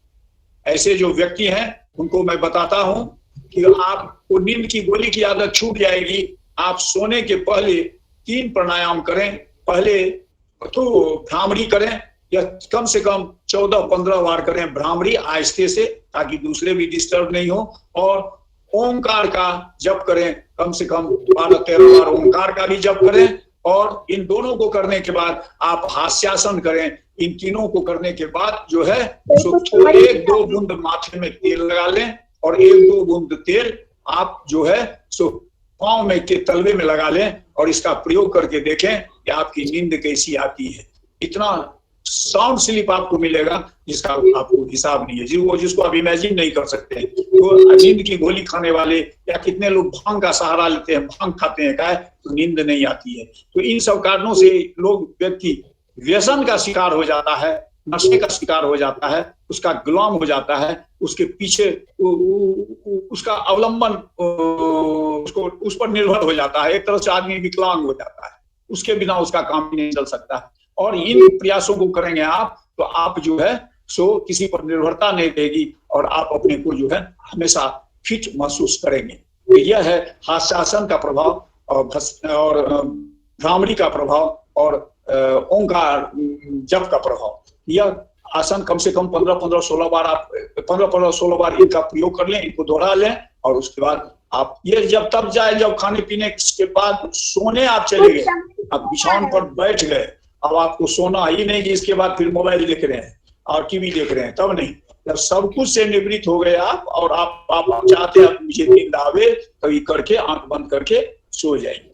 ऐसे जो व्यक्ति हैं उनको मैं बताता हूं कि आपको नींद की गोली की आदत छूट जाएगी। आप सोने के पहले 3 प्राणायाम करें। पहले तो भ्रामरी करें, या कम से कम 14-15 बार करें भ्रामरी आहिस्ते से, ताकि दूसरे भी डिस्टर्ब नहीं हो। और ओंकार का जप करें, कम से कम 12-13 बार ओंकार का भी जप करें। और इन दोनों को करने के बाद आप हास्यासन करें। इन तीनों को करने के बाद जो है सो 1-2 बूंद माथे में तेल लगा लें, और 1-2 बूंद तेल आप जो है सो पांव में के तलवे में लगा लें, और इसका प्रयोग करके देखें कि आपकी नींद कैसी आती है। इतना साउंड स्लीप आपको मिलेगा जिसका आपको हिसाब नहीं है, जिसको आप इमेजिन नहीं कर सकते हैं। तो नींद की गोली खाने वाले या कितने लोग भांग का सहारा लेते हैं, भांग खाते हैं, क्या तो नींद नहीं आती है। तो इन सब कारणों से व्यक्ति व्यसन का शिकार हो जाता है, नशे का शिकार हो जाता है, उसका गुलाम हो जाता है, उसके पीछे उसका अवलंबन उसको उस पर निर्भर हो जाता है। एक तरह से आदमी विकलांग हो जाता है, उसके बिना उसका काम नहीं चल सकता। और इन प्रयासों को करेंगे आप तो आप जो है सो किसी पर निर्भरता नहीं रहेगी, और आप अपने को जो है हमेशा फिट महसूस करेंगे। तो यह है हास्यासन का प्रभाव, और भ्रामरी का प्रभाव, और ओंकार जप का प्रभाव। यह आसन कम से कम 15-16 बार आप 15-16 बार इनका प्रयोग कर लें, इनको दोहरा लें। और उसके बाद आप ये जब तब जाए जब खाने पीने के बाद सोने आप चले गए, आप बिछावन पर बैठ गए, अब आपको सोना ही नहीं कि इसके बाद फिर मोबाइल देख रहे हैं और टीवी देख रहे हैं, तब नहीं। जब सब कुछ से निवृत्त हो गए आप, और आप चाहते हैं मुझे नींद आवे, तभी करके आंख बंद करके सो जाएंगे।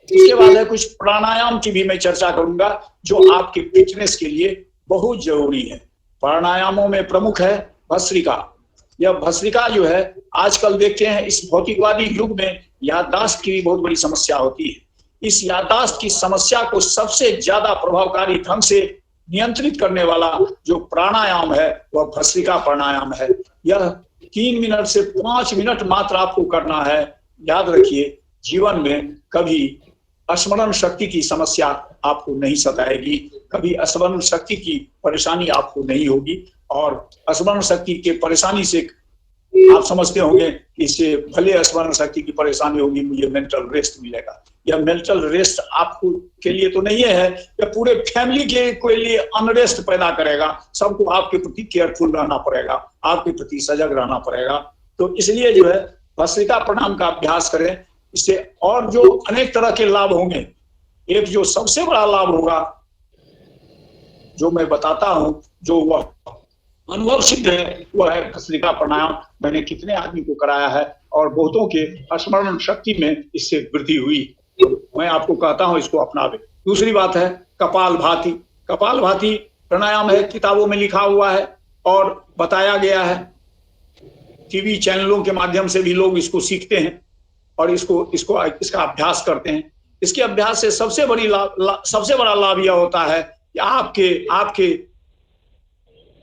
इसके बाद है कुछ प्राणायाम की भी मैं चर्चा करूंगा जो आपके फिटनेस के लिए बहुत जरूरी है। प्राणायामों में प्रमुख है भस्त्रिका। यह भस्त्रिका जो है आजकल देखते हैं इस भौतिकवादी युग में याददाश्त की भी बहुत बड़ी समस्या होती है। इस याददाश्त की समस्या को सबसे ज्यादा प्रभावकारी ढंग से नियंत्रित करने वाला जो प्राणायाम है वह भस्त्रिका प्राणायाम है। यह 3 मिनट से 5 मिनट मात्र आपको करना है। याद रखिए, जीवन में कभी स्मरण शक्ति की समस्या आपको नहीं सताएगी, कभी स्मरण शक्ति की परेशानी आपको नहीं होगी। और स्मरण शक्ति के परेशानी से आप समझते होंगे कि इससे भले स्मरण शक्ति की परेशानी होगी, मुझे मेंटल रेस्ट मिलेगा। यह मेंटल रेस्ट आपको के लिए तो नहीं है, यह पूरे फैमिली के लिए अनरेस्ट पैदा करेगा। सबको आपके प्रति केयरफुल रहना पड़ेगा, आपके प्रति सजग रहना पड़ेगा। तो इसलिए जो है भस्त्रिका प्रणाम का अभ्यास करें। इससे और जो अनेक तरह के लाभ होंगे, एक जो सबसे बड़ा लाभ होगा जो मैं बताता हूं, जो वह अनुभव सिद्ध है, वह है भस्त्रिका प्राणायाम। मैंने कितने आदमी को कराया है और बहुतों के स्मरण शक्ति में इससे वृद्धि हुई। तो मैं आपको कहता हूं इसको अपनावे। दूसरी बात है कपालभाति। कपालभाति प्राणायाम है, किताबों में लिखा हुआ है और बताया गया है। टीवी चैनलों के माध्यम से भी लोग इसको सीखते हैं और इसका अभ्यास करते हैं। इसके अभ्यास से सबसे बड़ा लाभ यह होता है कि आपके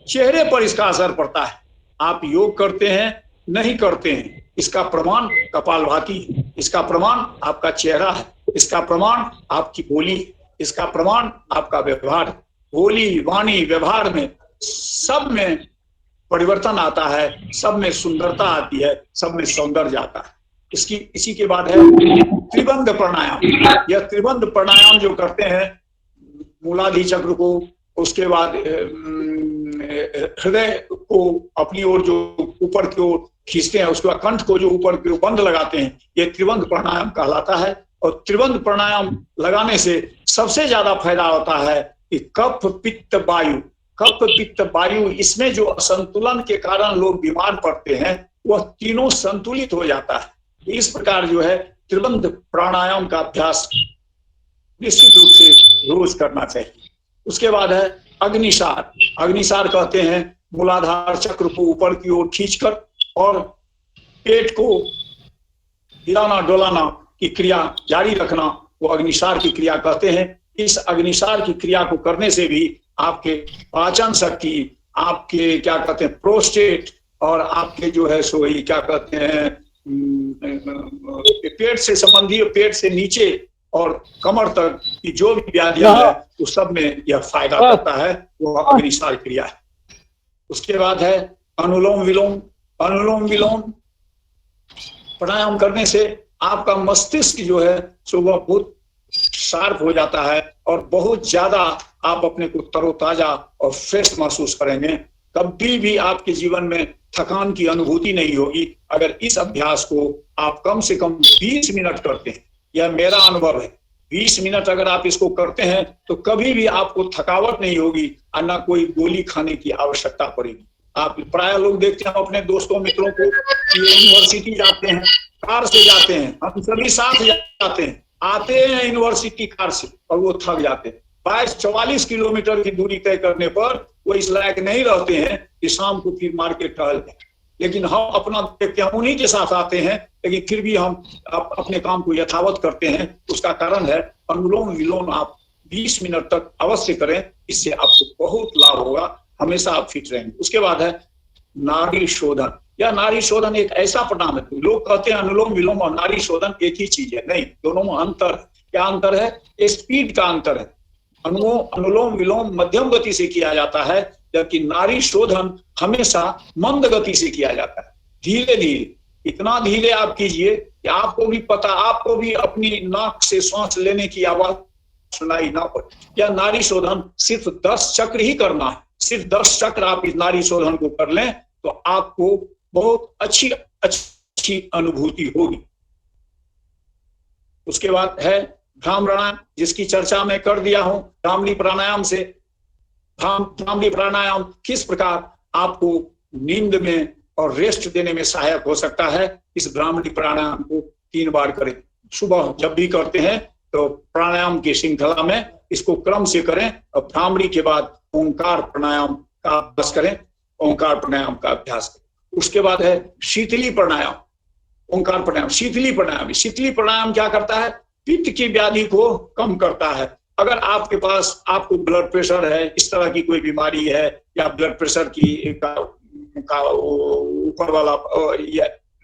चेहरे पर इसका असर पड़ता है। आप योग करते हैं, नहीं करते हैं, इसका प्रमाण कपालभाति है, इसका प्रमाण आपका चेहरा है, इसका प्रमाण आपकी बोली, इसका प्रमाण आपका व्यवहार। बोली, वाणी, व्यवहार में सब में परिवर्तन आता है, सब में सुंदरता आती है, सब में सौंदर्य आता है। इसी के बाद है त्रिबंध प्राणायाम। यह त्रिबंध प्राणायाम जो करते हैं, मूलाधार चक्र को, उसके बाद हृदय को अपनी ओर जो ऊपर की ओर खींचते हैं, उसके बाद कंठ को जो ऊपर की ओर बंद लगाते हैं, ये त्रिबंध प्राणायाम कहलाता है। और त्रिबंध प्राणायाम लगाने से सबसे ज्यादा फायदा होता है कि कफ पित्त वायु, इसमें जो असंतुलन के कारण लोग बीमार पड़ते हैं, वह तीनों संतुलित हो जाता है। इस प्रकार जो है त्रिबंध प्राणायाम का अभ्यास निश्चित रूप से रोज करना चाहिए। उसके बाद है अग्निसार। अग्निसार कहते हैं मूलाधार चक्र को ऊपर की ओर खींचकर और पेट को हिलाना डोलाना की क्रिया जारी रखना, वो अग्निसार की क्रिया कहते हैं। इस अग्निसार की क्रिया को करने से भी आपके पाचन शक्ति, आपके क्या कहते हैं प्रोस्टेट, और आपके जो है सो क्या कहते हैं पेट से संबंधी, पेट से नीचे और कमर तक की जो भी व्याधियां है, उस सब में यह फायदा करता है, वो अग्निसार क्रिया है। उसके बाद है अनुलोम विलोम। अनुलोम विलोम प्राणायाम करने से आपका मस्तिष्क जो है सो वह बहुत शार्प हो जाता है और बहुत ज्यादा आप अपने को तरोताजा और फ्रेश महसूस करेंगे। कभी भी आपके जीवन में थकान की अनुभूति नहीं होगी अगर इस अभ्यास को आप कम से कम 20 मिनट करते हैं। यह मेरा अनुभव है। 20 मिनट अगर आप इसको करते हैं तो कभी भी आपको थकावट नहीं होगी और ना कोई गोली खाने की आवश्यकता पड़ेगी। आप प्राय लोग देखते हैं अपने दोस्तों मित्रों को कि यूनिवर्सिटी जाते हैं, कार से जाते हैं, हम सभी साथ जाते हैं, आते हैं यूनिवर्सिटी कार से और वो थक जाते हैं। 22-44 किलोमीटर की दूरी तय करने पर वो इस लायक नहीं रहते हैं कि शाम को फिर मार्केट टहल जाए। लेकिन हम अपना देखते हैं, उन्हीं के साथ आते हैं, लेकिन फिर भी हम अपने काम को यथावत करते हैं। उसका कारण है अनुलोम विलोम आप 20 मिनट तक अवश्य करें, इससे आपको बहुत लाभ होगा, हमेशा आप फिट रहेंगे। उसके बाद है नाड़ी शोधन। यह नाड़ी शोधन एक ऐसा प्राणायाम है, लोग कहते हैं अनुलोम विलोम और नाड़ी शोधन एक ही चीज है, नहीं, दोनों में अंतर। क्या अंतर है? स्पीड का अंतर है। अनुलोम विलोम मध्यम गति से किया जाता है, जबकि नाड़ी शोधन हमेशा मंद गति से किया जाता है, धीरे धीरे। इतना धीरे आप कीजिए कि आपको भी पता, आपको भी अपनी नाक से सांस लेने की आवाज सुनाई ना पड़े। यह नाड़ी शोधन सिर्फ 10 चक्र ही करना है। सिर्फ 10 चक्र आप इस नाड़ी शोधन को कर लें तो आपको बहुत अच्छी अनुभूति होगी। उसके बाद है भ्रामरी प्राणायाम, जिसकी चर्चा मैं कर दिया हूं। भ्रामरी प्राणायाम से भ्रामरी प्राणायाम किस प्रकार आपको नींद में और रेस्ट देने में सहायक हो सकता है, इस भ्रामरी प्राणायाम को 3 बार करें। सुबह जब भी करते हैं तो प्राणायाम की श्रृंखला में इसको क्रम से करें और भ्रामरी के बाद ओंकार प्राणायाम का अभ्यास करें, ओंकार प्राणायाम का अभ्यास करें। उसके बाद है शीतली प्राणायाम, ओंकार प्राणायाम, शीतली प्राणायाम। शीतली प्राणायाम क्या करता है? पित्त की व्याधि को कम करता है। अगर आपके पास आपको ब्लड प्रेशर है, इस तरह की कोई बीमारी है, या ब्लड प्रेशर की का ऊपर वाला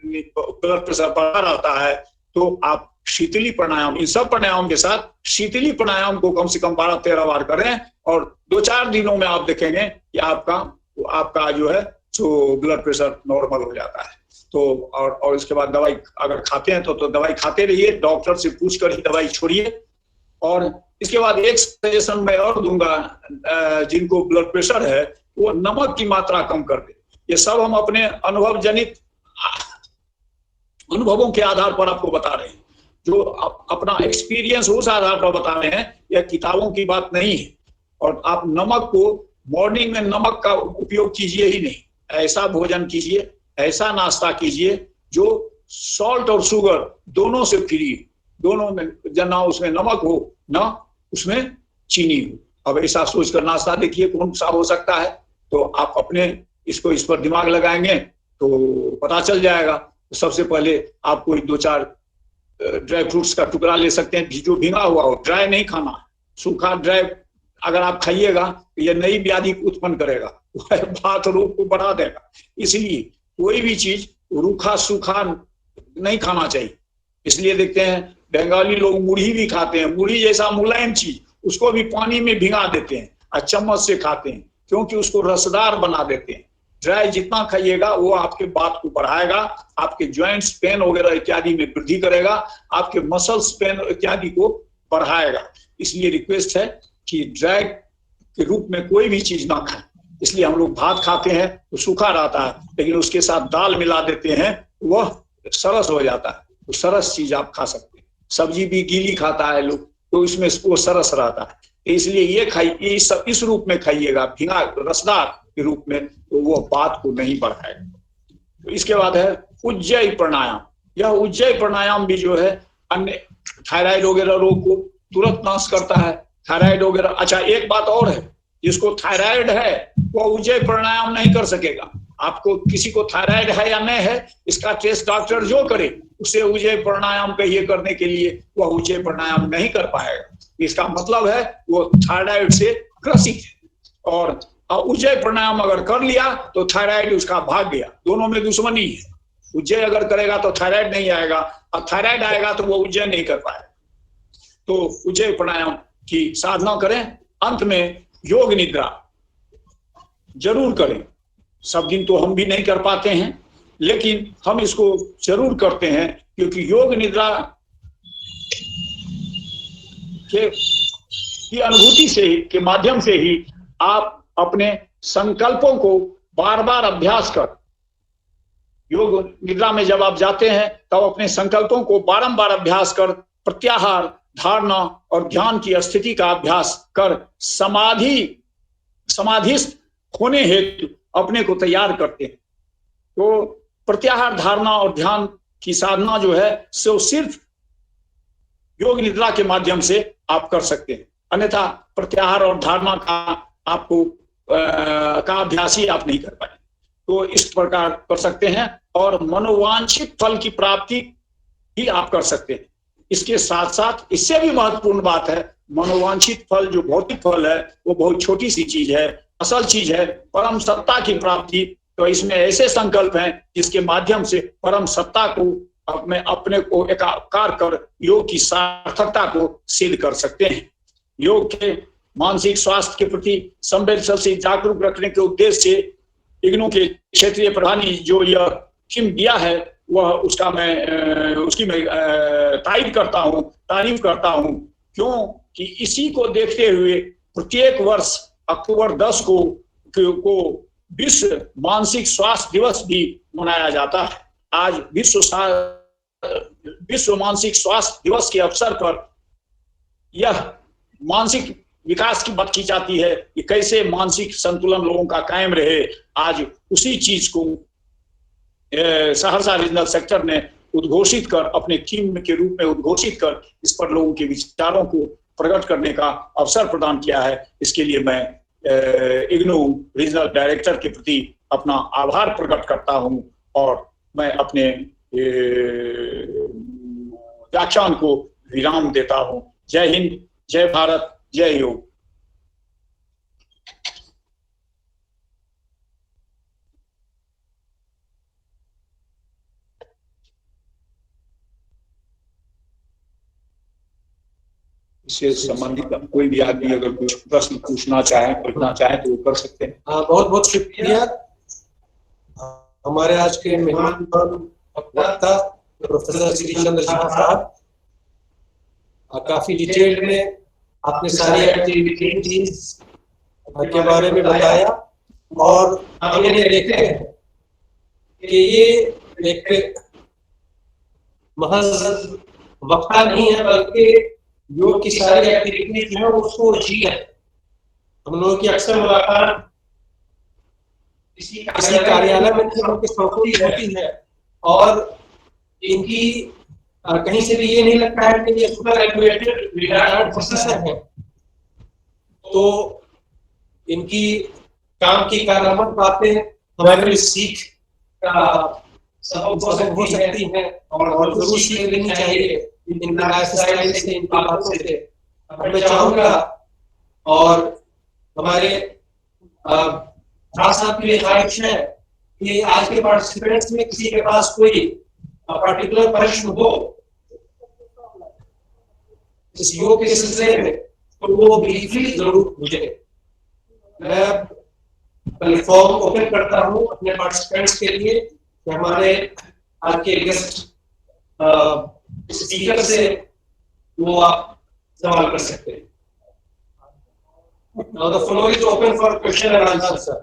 ब्लड प्रेशर बढ़ा रहता है, तो आप शीतली प्राणायाम, इन सब प्राणायाम के साथ शीतली प्राणायाम को कम से कम 12-13 बार करें, और 2-4 दिनों में आप देखेंगे कि आपका जो है तो ब्लड प्रेशर नॉर्मल हो जाता है। तो और इसके बाद दवाई अगर खाते हैं तो दवाई खाते रहिए, डॉक्टर से पूछ कर ही दवाई छोड़िए। और इसके बाद एक सजेशन मैं और दूंगा, जिनको ब्लड प्रेशर है वो नमक की मात्रा कम कर दे। ये सब हम अपने अनुभव जनित अनुभवों के आधार पर आपको बता रहे हैं, जो अपना एक्सपीरियंस उस आधार पर बता रहे हैं, यह किताबों की बात नहीं है। और आप नमक को मॉर्निंग में नमक का उपयोग कीजिए ही नहीं, ऐसा भोजन कीजिए, ऐसा नाश्ता कीजिए जो सॉल्ट और शुगर दोनों से फ्री, दोनों में ना उसमें नमक हो ना उसमें चीनी हो। अब ऐसा सोचकर नाश्ता देखिए कौन सा हो सकता है, तो आप अपने इस पर दिमाग लगाएंगे तो पता चल जाएगा। सबसे पहले आप कोई 2-4 ड्राई फ्रूट्स का टुकड़ा ले सकते हैं, जो भींगा हुआ हो, ड्राई नहीं खाना। सूखा ड्राई अगर आप खाइएगा तो यह नई व्याधि उत्पन्न करेगा, बात रोग को बढ़ा देगा। इसलिए कोई भी चीज रूखा सूखा नहीं खाना चाहिए। इसलिए देखते हैं बंगाली लोग मुढ़ी भी खाते हैं, मुढ़ी जैसा मुलायम चीज उसको भी पानी में भिंगा देते हैं और चम्मच से खाते हैं, क्योंकि उसको रसदार बना देते हैं। ड्राई जितना खाइएगा वो आपके बात को बढ़ाएगा, आपके जॉइंट्स पेन वगैरह इत्यादि में वृद्धि करेगा, आपके मसल्स पेन इत्यादि को बढ़ाएगा। इसलिए रिक्वेस्ट है कि ड्राई के रूप में कोई भी चीज ना खाएं। इसलिए हम लोग भात खाते हैं तो सूखा रहता है, लेकिन उसके साथ दाल मिला देते हैं, वह सरस हो जाता है, तो सरस चीज आप खा सकते हैं। सब्जी भी गीली खाता है लोग, तो इसमें वो सरस रहता है। इसलिए ये खाइए, इस रूप में खाइएगा, भींगा रसदार के रूप में, तो वो बात को नहीं बढ़ाएगा। तो इसके बाद है उज्जयी प्राणायाम। यह उज्जयी प्राणायाम भी जो है अन्य थायराइड वगैरह रोग को तुरंत नाश करता है। थायराइड वगैरह, अच्छा एक बात और है, जिसको थायराइड है वो उज्जयी प्राणायाम नहीं कर सकेगा। आपको किसी को थायराइड है या नहीं है, इसका टेस्ट डॉक्टर जो करे उसे उज्जयी प्राणायाम कहिए करने के लिए, वह उज्जयी प्राणायाम नहीं कर पाएगा। इसका मतलब है वो थायराइड से ग्रसित है। और उज्जयी प्राणायाम अगर कर लिया तो थायराइड उसका भाग गया, दोनों में दुश्मनी है। उज्जयी अगर करेगा तो थायराइड नहीं आएगा, और थायराइड आएगा तो वो उज्जयी नहीं कर पाएगा। तो उज्जयी प्राणायाम की साधना करें। अंत में योग निद्रा जरूर करें। सब दिन तो हम भी नहीं कर पाते हैं, लेकिन हम इसको जरूर करते हैं, क्योंकि योग निद्रा की अनुभूति से ही, के माध्यम से ही आप अपने संकल्पों को बार बार अभ्यास कर, योग निद्रा में जब आप जाते हैं तब अपने संकल्पों को बारंबार अभ्यास कर, प्रत्याहार, धारणा और ध्यान की स्थिति का अभ्यास कर समाधिस्थ होने हेतु अपने को तैयार करते हैं। तो प्रत्याहार, धारणा और ध्यान की साधना जो है सो सिर्फ योग निद्रा के माध्यम से आप कर सकते हैं, अन्यथा प्रत्याहार और धारणा का आपको का अभ्यास ही आप नहीं कर पाए। तो इस प्रकार कर सकते हैं, और मनोवांछित फल की प्राप्ति ही आप कर सकते हैं। इसके साथ साथ इससे भी महत्वपूर्ण बात है, मनोवांछित फल जो भौतिक फल है वो बहुत छोटी सी चीज है, असल चीज है परम सत्ता की प्राप्ति। तो इसमें ऐसे संकल्प हैं जिसके माध्यम से परम सत्ता को अपने को एकाकार कर योग की सार्थकता को सिद्ध कर सकते हैं। योग के मानसिक स्वास्थ्य के प्रति संवेदनशील से जागरूक रखने के उद्देश्य से इग्नू के क्षेत्रीय प्रधानी जो यह थीम दिया है, वह उसका उसकी मैं तारीफ करता हूं, क्यों कि इसी को देखते हुए प्रत्येक वर्ष अक्टूबर 10 को विश्व मानसिक स्वास्थ्य दिवस भी मनाया जाता है। आज विश्व मानसिक स्वास्थ्य दिवस के अवसर पर यह मानसिक विकास की बात की जाती है कि कैसे मानसिक संतुलन लोगों का कायम रहे। आज उसी चीज को सहरसा रीजनल सेक्टर ने उद्घोषित कर, अपने थीम के रूप में उद्घोषित कर, इस पर लोगों के विचारों को प्रकट करने का अवसर प्रदान किया है। इसके लिए मैं इग्नू रीजनल डायरेक्टर के प्रति अपना आभार प्रकट करता हूं, और मैं अपने व्याख्यान को विराम देता हूं। जय हिंद, जय भारत, जय योग। इससे संबंधित कोई भी आदमी अगर कोई प्रश्न पूछना चाहे पूछना चाहे तो वो कर सकते हैं। बहुत बहुत शुक्रिया। हमारे आज के मेहमान वक्ता प्रोफेसर श्री चंद्र झा साहब, काफी डिटेल में आपने सारी एक्टिविटीज के बारे में बताया और हमने देखे कि ये एक महज वक्ता नहीं है बल्कि योग की सारी एक्टिविटीज जो है उसको जी है। हम लोगों की अक्सर मुलाकात किसी कार्यालय में उनके सहयोगी होती है और इनकी कहीं से भी ये नहीं लगता है कि ये सुपर रेगुलेटेड रिटायर्ड प्रोफेसर है, तो इनकी काम की कार्यात्मक बातें हमारे लिए सीख का सबक हो सकती है और जरूर सीख लेनी चाहिए इनकी लाइफस्टाइल से, इनकी बातों से। मैं चाहूंगा और हमारे साहब की ख्वाहिश है कि आज के पार्टिसिपेंट्स में किसी के पास कोई पर्टिकुलर प्रश्न हो इस योग के सिलसिले में तो वो ब्रीफली जरूर पूछे। मैं प्लेटफॉर्म ओपन करता हूं अपने पार्टिसिपेंट्स के लिए कि हमारे आज के गेस्ट स्पीकर से वो आप सवाल कर सकते हैं। Now the floor is open for question and answer, sir.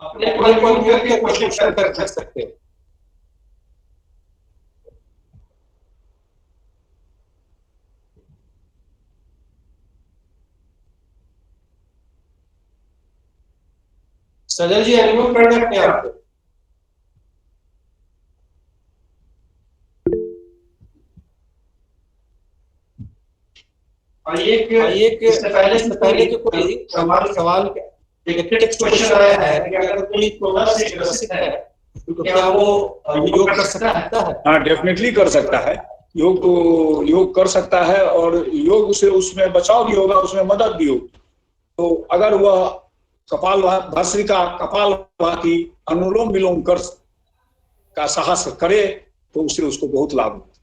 अपने कोई के क्वेश्चन कर सकते हैं। सजल जी अनुभव कर सकते हैं आप। एक इससे पहले कि कोई सवाल एक टेक्स्ट क्वेश्चन आया है कि अगर कोई कोरोना से ग्रसित है तो क्या वो योग कर सकता है? हाँ, डेफिनेटली कर सकता है। योग तो योग कर सकता है और योग से उसमें बचाव भी होगा, उसमें मदद भी होगी। तो अगर वह भस्त्रिका कपालभाति अनुलोम विलोम कर का साहस करे तो उससे उसको बहुत लाभ होता है।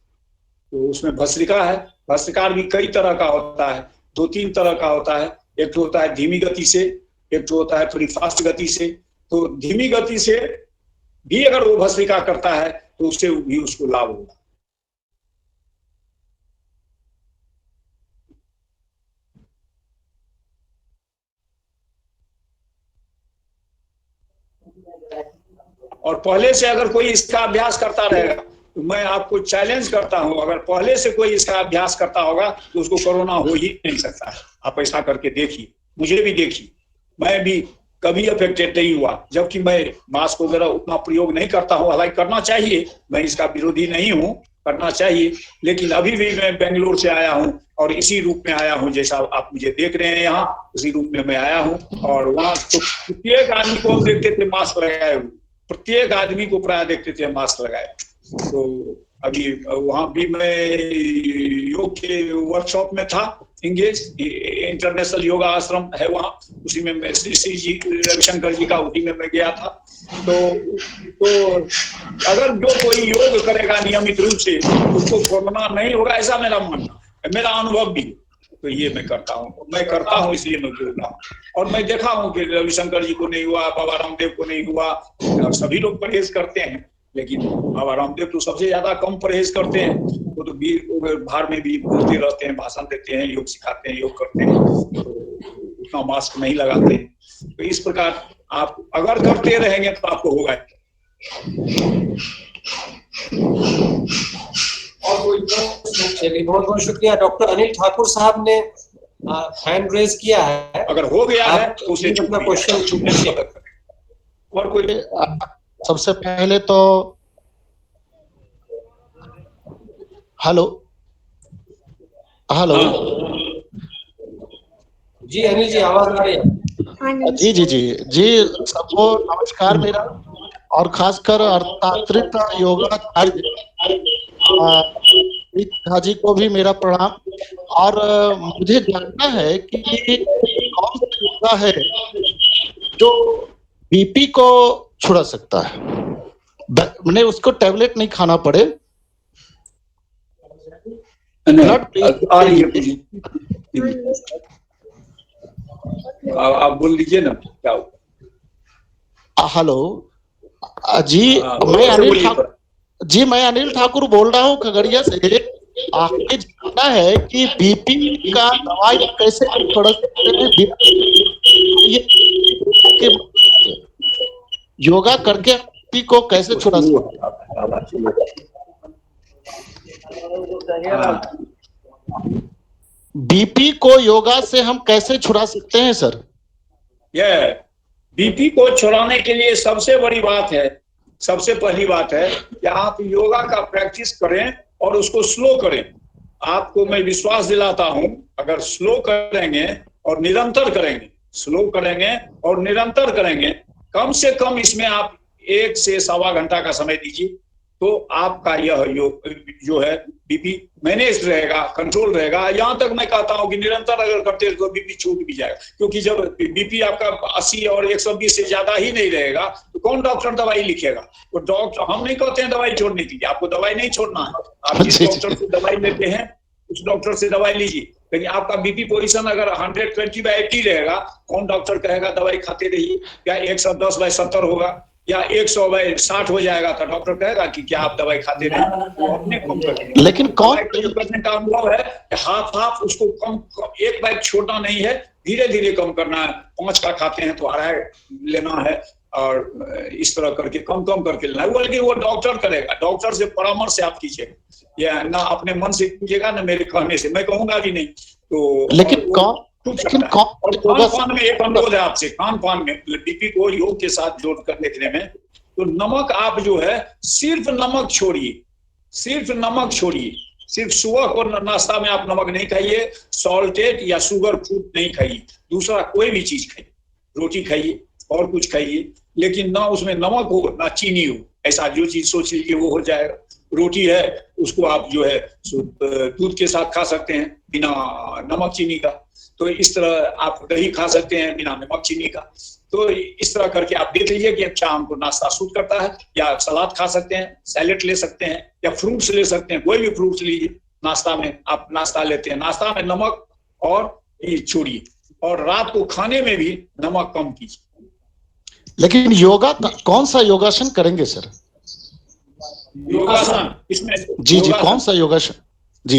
तो उसमें भस्त्रिका है, भस्त्रिका भी कई तरह का होता है, 2-3 तरह का होता है। एक तो होता है धीमी गति से, एक तो होता है थोड़ी फास्ट गति से। तो धीमी गति से भी अगर वो भस्त्रिका करता है तो उससे भी उसको लाभ होगा। और पहले से अगर कोई इसका अभ्यास करता रहेगा तो मैं आपको चैलेंज करता हूं, अगर पहले से कोई इसका अभ्यास करता होगा तो उसको कोरोना हो ही नहीं सकता है। आप ऐसा करके देखिए, मुझे भी देखिए, मैं भी कभी अफेक्टेड नहीं हुआ, जबकि मैं मास्क वगैरह उतना प्रयोग नहीं करता हूं। हालांकि करना चाहिए, मैं इसका विरोधी नहीं हूं, करना चाहिए। लेकिन अभी भी मैं बेंगलोर से आया हूं और इसी रूप में आया हूं, जैसा आप मुझे देख रहे हैं यहाँ, उसी रूप में मैं आया हूं। और वहाँ तो प्रत्येक आदमी को देखते थे मास्क लगाए हुए, प्रत्येक आदमी को प्राय देखते थे मास्क लगाए। तो अभी वहां भी मैं योग के वर्कशॉप में था इंगेज, इंटरनेशनल योगा आश्रम है वहाँ, उसी में मैं श्री जी रविशंकर जी का उसी में मैं गया था। तो अगर जो कोई योग करेगा नियमित रूप से उसको कोरोना नहीं होगा, ऐसा मेरा मानना है, मेरा अनुभव भी। तो ये मैं करता हूँ इसलिए मैं बोल रहा हूँ। और मैं देखा हूँ कि रविशंकर जी को नहीं हुआ, बाबा रामदेव को नहीं हुआ, और सभी लोग परहेज करते हैं, लेकिन बाबा रामदेव तो सबसे ज्यादा कम परहेज करते हैं। वो तो बाहर में भी बोलते रहते हैं, भाषण देते हैं, योग सिखाते हैं, योग करते हैं, तो उतना मास्क नहीं लगाते। तो इस प्रकार आप अगर करते रहेंगे तो आपको होगा। और बहुत बहुत शुक्रिया। डॉक्टर अनिल ठाकुर साहब ने हैंड रेज किया है, अगर हो गया है तो उसे अपना क्वेश्चन। और कोई सबसे पहले तो हेलो जी अनिल जी, आवाज आ रही है? जी सबको नमस्कार मेरा, और खासकर अर्थात्रित योगा जी को भी मेरा प्रणाम। और मुझे जानना है कि कौन सा योगा है जो बीपी को छुड़ा सकता है, मैंने उसको टैबलेट नहीं खाना पड़े, आ रही है। आप बोल लीजिए ना क्या हो। हेलो जी, मैं अनिल ठाकुर बोल रहा हूँ खगड़िया से। आपने जानना है कि बीपी का दवाई कैसे छोड़ सकते हैं? योगा करके बीपी को कैसे छुड़ा सकते हैं? बीपी को योगा से हम कैसे छुड़ा सकते हैं सर? ये बीपी को छुड़ाने के लिए सबसे बड़ी बात है, सबसे पहली बात है कि आप योगा का प्रैक्टिस करें और उसको स्लो करें। आपको मैं विश्वास दिलाता हूं, अगर स्लो करेंगे और निरंतर करेंगे, स्लो करेंगे और निरंतर करेंगे, कम से कम इसमें आप 1 से सवा घंटा का समय दीजिए, तो आपका यह जो है बीपी मैनेज रहेगा, कंट्रोल रहेगा। यहाँ तक मैं कहता हूं कि निरंतर अगर करते हैं तो बीपी छूट भी जाएगा, क्योंकि जब बीपी आपका 80 और 120 से ज्यादा ही नहीं रहेगा तो कौन डॉक्टर दवाई लिखेगा? तो डॉक्टर, हम नहीं कहते हैं दवाई छोड़ने के लिए, आपको दवाई नहीं छोड़ना है। आप जिस डॉक्टर से दवाई लेते हैं उस डॉक्टर से दवाई लीजिए, लेकिन आपका बीपी पोजीशन अगर 120/80 रहेगा, कौन डॉक्टर कहेगा दवाई खाते रहिए? क्या 110/70 होगा या 100/60 हो जाएगा तो डॉक्टर कहेगा कि क्या आप दवाई खाते रहे? वो अपने कम करते। लेकिन कौन करने का अनुभव है कि हाफ उसको कम, एक बाइक छोड़ना नहीं है, धीरे धीरे कम करना है। 5 का खाते हैं तो 2.5 लेना है, और इस तरह करके कम करके लेना है। बल्कि वो डॉक्टर करेगा, डॉक्टर से परामर्श आप कीजिएगा, या ना अपने मन से कीजिएगा ना मेरे कहने से, मैं कहूंगा भी नहीं। तो लेकिन खान-पान में एक अनुरोध है आपसे, खान-पान में बीपी को योग के साथ जोड़ कर देखने में, तो नमक आप जो है सिर्फ नमक छोड़िए, सिर्फ नमक छोड़िए। सिर्फ सुबह को नाश्ता में आप नमक नहीं खाइए, सॉल्टेड या शुगर फूड नहीं खाइए, दूसरा कोई भी चीज खाइए, रोटी खाइए और कुछ खाइए, लेकिन ना उसमें नमक हो ना चीनी हो। ऐसा जो चीज सोच लीजिए वो हो जाएगा। रोटी है उसको आप जो है दूध के साथ खा सकते हैं बिना नमक चीनी का, तो इस तरह आप दही खा सकते हैं बिना नमक चीनी का। तो इस तरह करके आप देख लीजिए कि अच्छा हमको नाश्ता सूट करता है, या सलाद खा सकते हैं, सैलेड ले सकते हैं, या फ्रूट्स ले सकते हैं, कोई भी फ्रूट्स लीजिए नाश्ता में। आप नाश्ता लेते हैं, नाश्ता में नमक और ये छोड़िए, और रात को खाने में भी नमक कम कीजिए। लेकिन योगा कौन सा योगासन करेंगे सर? योगासन इसमें जी कौन सा योगासन? जी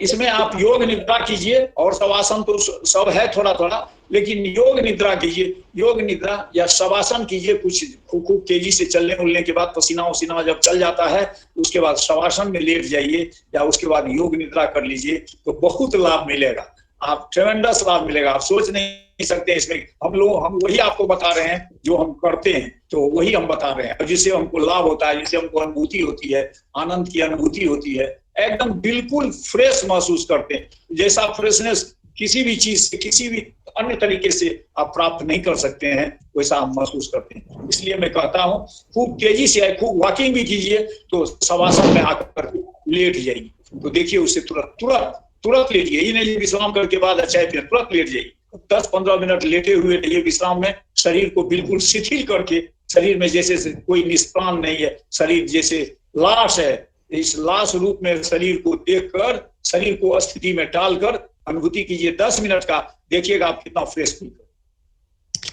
इसमें आप योग निद्रा कीजिए, और शवासन तो सब है थोड़ा थोड़ा, लेकिन योग निद्रा कीजिए। योग निद्रा या शवासन कीजिए, कुछ खूब तेजी से चलने उलने के बाद पसीना उसीना जब चल जाता है उसके बाद शवासन में लेट जाइए, या उसके बाद योग निद्रा कर लीजिए, तो बहुत लाभ मिलेगा। आप ट्रेमेंडस लाभ मिलेगा, आप सोच नहीं सकते। इसमें हम वही आपको बता रहे हैं जो हम करते हैं, तो वही हम बता रहे हैं, जिससे हमको लाभ होता है, जिससे हमको अनुभूति होती है, आनंद की अनुभूति होती है, एकदम बिल्कुल फ्रेश महसूस करते हैं। जैसा फ्रेशनेस किसी भी चीज से, किसी भी अन्य तरीके से आप प्राप्त नहीं कर सकते हैं, वैसा हम महसूस करते हैं। इसलिए मैं कहता हूँ खूब तेजी से खूब वॉकिंग भी कीजिए, तो शवासन में आकर लेट जाइए, तो देखिए उससे तुरंत लेटिए। ये नहीं विश्राम करके बाद चाय पिए, तुरंत लेट जाइए। 10-15 मिनट लेटे हुए रहिए विश्राम में, शरीर को बिल्कुल शिथिल करके, शरीर में जैसे कोई निष्प्राण नहीं है, शरीर जैसे लाश है, इस लाश रूप में शरीर को देखकर, शरीर को स्थिति में डालकर अनुभूति कीजिए 10 मिनट का, देखिएगा आप कितना फ्रेश फील कर,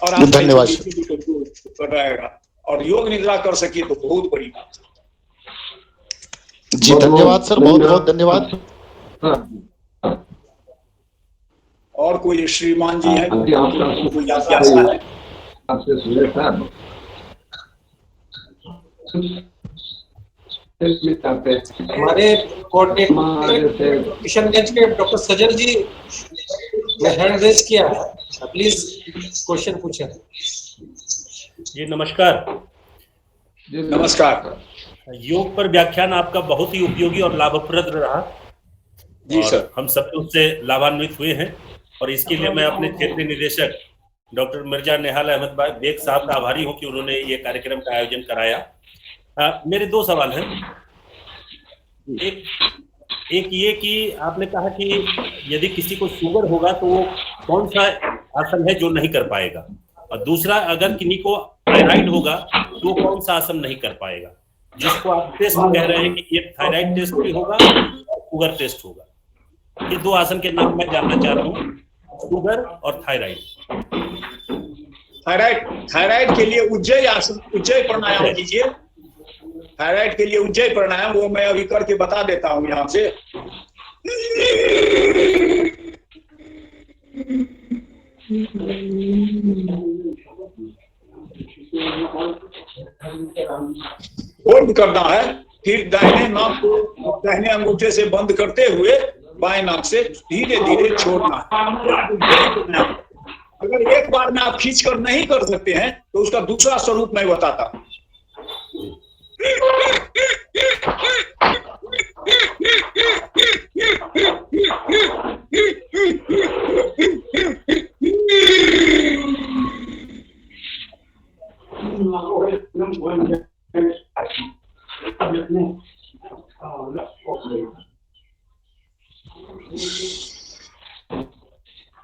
और आप धन्यवाद रहेगा। और योग निद्रा कर सकिए तो बहुत बड़ी बात है। जी धन्यवाद सर, बहुत धन्यवाद। और कोई श्रीमान जी है? हमारे किशनगंज के डॉक्टर सजल जी ने हैंड रेज किया है, प्लीज क्वेश्चन पूछें। जी नमस्कार। नमस्कार। योग पर व्याख्यान आपका बहुत ही उपयोगी और लाभप्रद रहा। जी सर, हम सब उससे लाभान्वित हुए हैं, और इसके लिए मैं अपने क्षेत्रीय निदेशक डॉक्टर मिर्जा नेहाल अहमद बेग साहब का आभारी हूं कि उन्होंने ये कार्यक्रम का आयोजन कराया। मेरे 2 सवाल हैं। एक ये कि आपने कहा कि यदि किसी को शुगर होगा तो वो कौन सा आसन है जो नहीं कर पाएगा, और दूसरा, अगर किन्हीं को थायराइड होगा तो कौन सा आसन नहीं कर पाएगा, जिसको आप टेस्ट कह रहे हैं कि एक थायराइड टेस्ट भी होगा और शुगर टेस्ट होगा। ये दो आसन के नाम मैं जानना चाह रहा हूँ, शुगर और थायराइड। थायराइड के लिए उज्जय प्राणायाम कीजिए। थायराइड के लिए उज्जय प्राणायाम वो मैं अभी करके बता देता हूँ यहाँ से। होल्ड करना है, फिर दाहिने नाक को दाहिने अंगूठे से बंद करते हुए बाएं नाक से धीरे धीरे छोड़ना है। अगर एक बार में आप खींच कर नहीं कर सकते हैं तो उसका दूसरा स्वरूप मैं बताता हूं।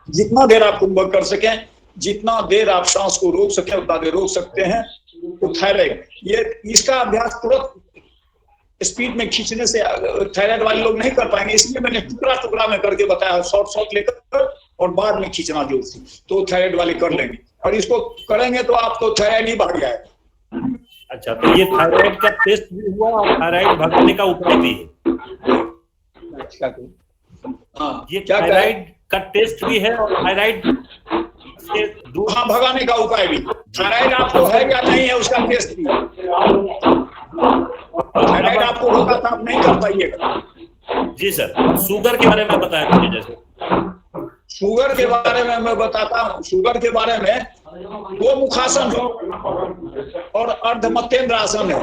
जितना देर आप कुंभक कर सकें, जितना देर आप सांस को रोक सकें उतना देर रोक सकते हैं। तो थायराइड, ये इसका अभ्यास तुरंत स्पीड में खींचने से थायराइड वाले लोग नहीं कर पाएंगे, इसलिए मैंने टुकड़ा टुकड़ा में करके बताया, शॉर्ट लेकर और बाद में खींचना जोर से, तो थायराइड वाले कर लेंगे। और इसको करेंगे तो आपको थायराइड ही भाग जाएगा। अच्छा, तो ये थायराइड का टेस्ट भी हुआ और थायराइड भगाने का उपाय भी है। हाँ, ये थायराइड का टेस्ट भी है और थायराइड से दूर भगाने का उपाय भी। थायराइड आपको है या नहीं है उसका टेस्ट भी। थायराइड आपको होगा तो आप नहीं कर पाइएगा। जी सर, शुगर के बारे में बताया मुझे। जैसे शुगर के बारे में मैं बताता हूँ। शुगर के बारे में दो मुखासन है और अर्धमत्येंद्र आसन है।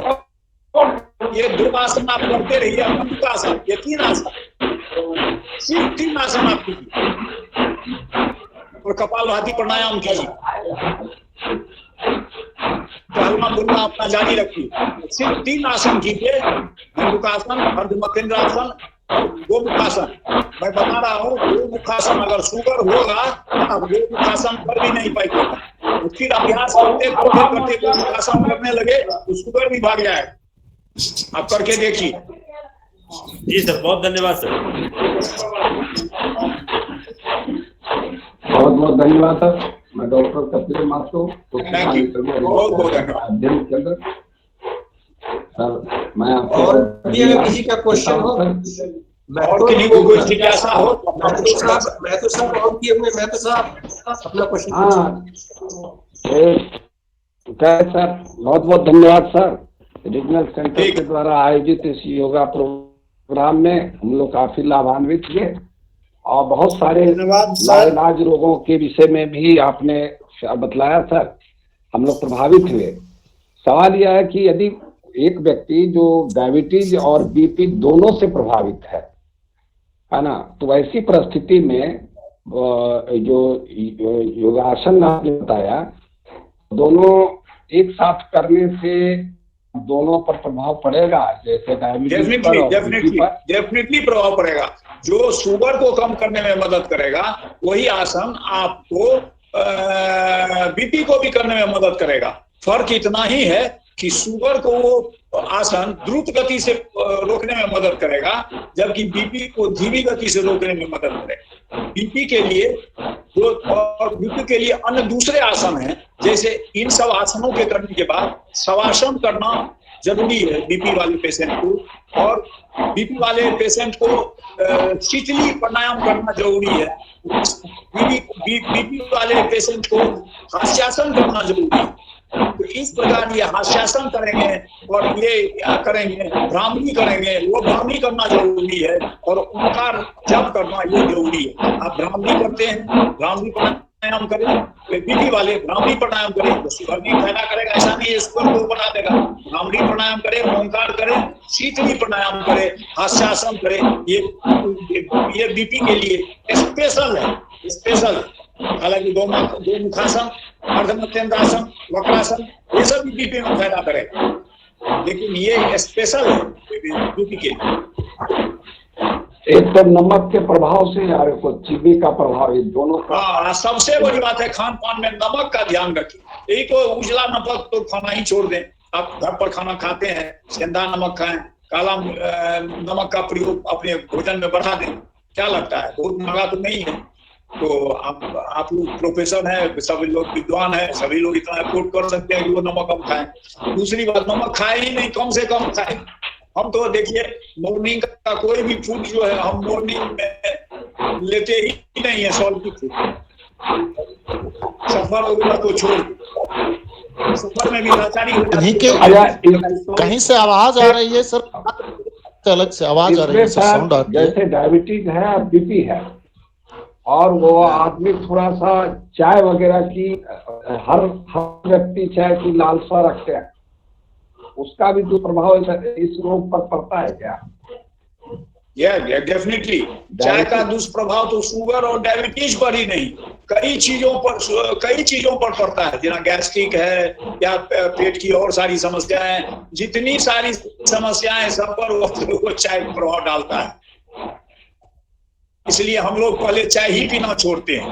ये दो आसन आप करते रहिए। आसन, ये तीन आसन, सिर्फ तीन आसन आप कीजिए और कपालभाति प्राणायाम कीजिए। टहलना बुलना अपना जारी रखिए। सिर्फ तीन आसन कीजिए, धनुकासन, अर्धमत्येंद्रासन, गोमुखासन। मैं बता रहा हूँ, गोमुखासन अगर शुगर होगा तो आप गोमुखासन कर भी नहीं पाएंगे। फिर अभ्यास करते करते गोमुखासन करने लगे तो शुगर भी भाग जाए। आप करके देखिए। जी सर, बहुत धन्यवाद सर। बहुत बहुत धन्यवाद सर। मैं डॉक्टर कपिल माथुर सर, मैं और किसी का क्वेश्चन हो और किसी को कोई जिज्ञासा हो मैं तो सब और किए हुए मैं तो साहब अपना क्वेश्चन। हाँ सर, बहुत बहुत धन्यवाद सर। रीजनल सेंटर के द्वारा आयोजित इस योगा प्रोग्राम में हम लोग काफी लाभान्वित हुए और बहुत सारे लाइलाज रोगों के विषय में भी आपने बतलाया सर, हम लोग प्रभावित हुए। सवाल यह है कि यदि एक व्यक्ति जो डायबिटीज और बीपी दोनों से प्रभावित है ना, तो ऐसी परिस्थिति में जो योगासन आपने बताया, दोनों एक साथ करने से दोनों पर प्रभाव पड़ेगा? जैसे डेफिनेटली प्रभाव पड़ेगा। जो शुगर को कम करने में मदद करेगा वही आसन आपको बीपी को भी करने में मदद करेगा। फर्क इतना ही है कि शुगर को वो आसन द्रुत गति से रोकने में मदद करेगा, जबकि बीपी को धीमी गति से रोकने में मदद करेगा। बीपी के लिए और बीपी के लिए अन्य दूसरे आसन हैं। जैसे इन सब आसनों के करने के बाद शवासन करना जरूरी है बीपी वाले पेशेंट को, और बीपी वाले पेशेंट को शीतली प्राणायाम करना जरूरी है। बीपी वाले पेशेंट को हास्यासन करना जरूरी है। तो इस प्रकार ये हास्यासन करेंगे और ये करेंगे, भ्रामरी करेंगे, वो भ्रामरी करना जरूरी है, और ओंकार जप करना ये जरूरी है। आप भ्रामरी करते हैं, भ्रामरी प्राणायाम करें, बीपी वाले भ्रामरी प्राणायाम करें, शुगर भी फायदा करेगा, ऐसा नहीं शुगर को बढ़ा देगा। भ्रामरी प्राणायाम करें, ओंकार करें, शीतली प्राणायाम करें, हास्यासन करें। ये बीपी के लिए स्पेशल है, स्पेशल। हालांकि दो मुखासन, अर्धमत्येंद्रासन, वक्रासन, ये सब बीपी में फायदा करेगा, लेकिन ये स्पेशल है बीपी के। एक तो नमक के प्रभाव से और को चीनी का प्रभाव, ये दोनों का। हाँ, सबसे बड़ी बात है खान पान में नमक का ध्यान रखिए। यही तो उजला नमक तो खाना ही छोड़ दें। आप घर पर खाना खाते हैं, सेंधा नमक खाएं, काला नमक का प्रयोग अपने भोजन में बढ़ा दें। क्या लगता है, बहुत महंगा तो नहीं है। तो आप लोग प्रोफेसर हैं, सभी लोग विद्वान हैं, सभी लोग इतना अफोर्ड कर सकते हैं कि वो नमक कम खाएं। दूसरी बात, नमक खाए ही नहीं, कम से कम खाएं। हम तो देखिए मॉर्निंग का कोई भी फूड जो है हम मॉर्निंग में लेते ही नहीं है, सॉल्टी फूड। सफर वगैरह को छोड़, सफर में भी लाचारी हो जाती है। कहीं से आवाज आ रही है सर, अलग से आवाज आ रही है, साउंड आ रही है। जैसे डायबिटीज है और बीपी है, और वो आदमी थोड़ा सा चाय वगैरह की, हर व्यक्ति चाय की लालसा रखते हैं, उसका भी जो प्रभाव इस रोग पर पड़ता है क्या? डेफिनेटली चाय का दुष्प्रभाव तो शुगर और डायबिटीज पर ही नहीं, कई चीजों पर पड़ता है। जितना गैस्ट्रिक है या पेट की और सारी समस्याएं, जितनी सारी समस्याएं सब पर वो चाय प्रभाव डालता है। इसलिए हम लोग पहले चाय ही पीना छोड़ते हैं,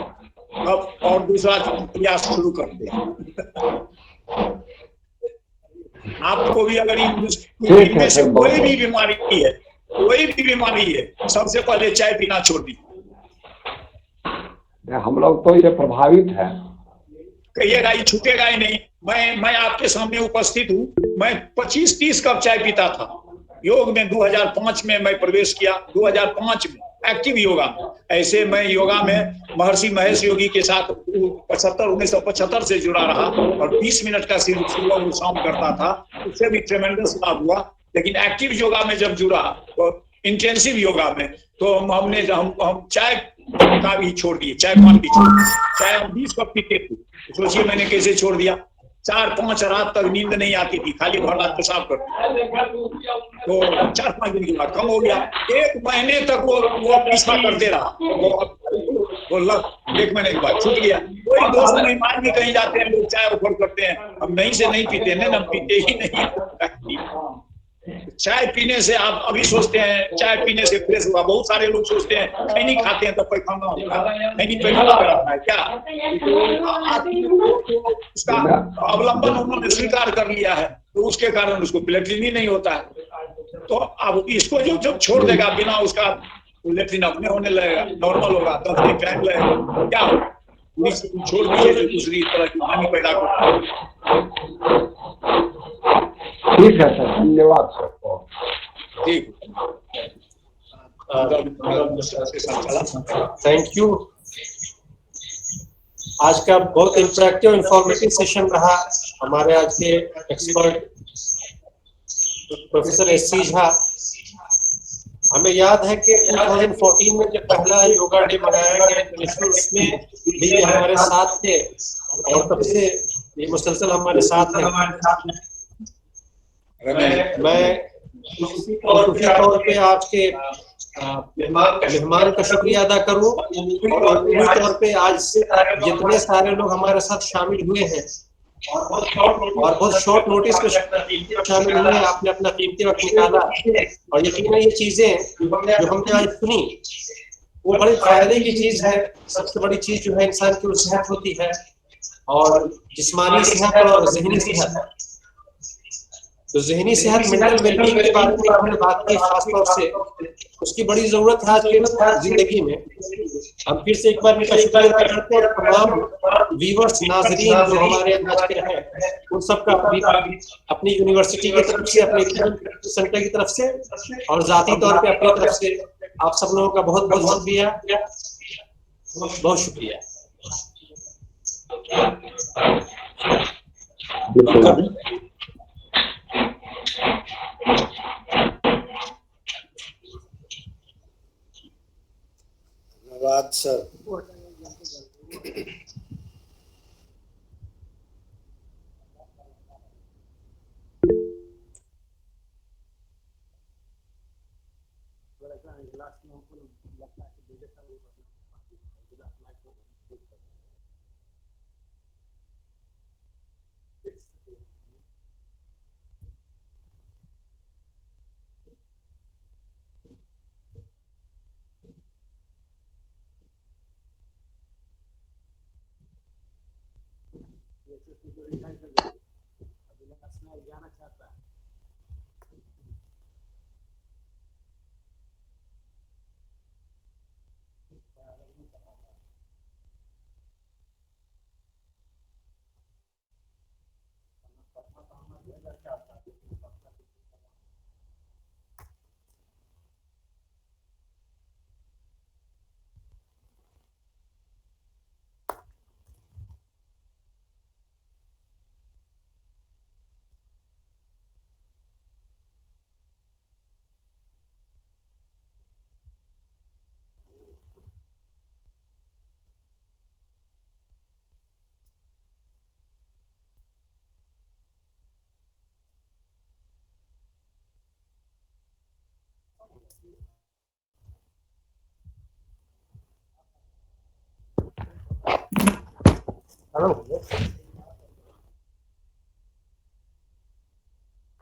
अब और दूसरा प्रयास शुरू करते हैं। आपको भी अगर इनमें से कोई भी बीमारी है, सबसे पहले चाय पीना छोड़ दी। हम लोग तो ये प्रभावित है, कहिएगा ये छूटेगा ही नहीं। मैं आपके सामने उपस्थित हूँ। मैं 25-30 कप चाय पीता था। योग में 2005 में मैं प्रवेश किया, 2005 में एक्टिव योगा। ऐसे मैं योगा में महर्षि महेश योगी के साथ 1975 से जुड़ा रहा और 20 मिनट का सिर्फ सुबह और शाम करता था। उससे भी ट्रेमेंडस लाभ हुआ। लेकिन एक्टिव योगा में जब जुड़ा, तो इंटेंसिव योगा में, तो हम चाय का भी छोड़ दिए, चाय पान भी छोड़ दिए। चाय हम 20 कप पीते थे, सोचिए मैंने कैसे छोड़ दिया। 4-5 रात तक नींद नहीं आती थी, खाली भर रात पेशाब करती। तो 4-5 दिन के बाद कम हो गया। 1 महीने तक वो पीछा करते रहा, वो लग 1 महीने के बाद छूट गया। कोई दोस्त नहीं, मान के कहीं जाते हैं लोग चाय ऑफर करते हैं, हम नहीं से नहीं पीते हैं, हम पीते ही नहीं। चाय पीने से आप अभी सोचते हैं चाय पीने से फ्रेश हुआ, बहुत सारे लोग सोचते हैं खैनी खाते हैं तो पैखाना होता है, खैनी पैखाना कराता है क्या? उसका अवलंबन उन्होंने स्वीकार कर लिया है, तो उसके कारण उसको लेट्रिन ही नहीं होता है। तो अब इसको जब छोड़ देगा बिना उसका, लेट्रिन अपने होने लगेगा, नॉर्मल होगा, 10 दिन टाइम लगेगा, क्या होगा? छोड़ दीजिए जो दूसरी तरह की हानि पैदा करता है। ठीक है सर, धन्यवाद सर। ठीक, थैंक यू। आज का बहुत इंटरेक्टिव इंफॉर्मेटिव सेशन रहा। हमारे आज के एक्सपर्ट प्रोफेसर एस.सी. झा, हमें याद है कि 2014 में जब पहला योगा डे मनाया गया, उसमें भी हमारे साथ थे और तब से ये मुसलसल हमारे साथ हैं। मैं खुशी तौर पे आज के मेहमान का शुक्रिया अदा करूं और पूरी तौर पे आज जितने सारे लोग हमारे साथ शामिल हुए हैं और बहुत शॉर्ट नोटिस पे शामिल हुए हैं, आपने अपना कीमती वक्त निकाला। और यकीनन ये चीजें जो हमने आज सुनी वो बड़े फायदे की चीज है। सबसे बड़ी चीज जो है इंसान की सेहत होती है, और जिस्मानी सेहत और ज़हनी सेहत। तो ज़हनी सेहत, मेंटल वेलबींग के बारे में हमने बात की, खास तौर से उसकी बड़ी जरूरत है आज की जिंदगी में। हम फिर से एक बार इनका शुक्रिया अदा करते हैं। तमाम व्यूअर्स, नाजरीन जो हमारे आज के हैं, उन सबका अपनी यूनिवर्सिटी की तरफ से, अपने सेंटर की तरफ से और जाती तौर पे अपनी तरफ से आप सब लोगों का बहुत बहुत शुक्रिया, बहुत शुक्रिया। धन्यवाद सर।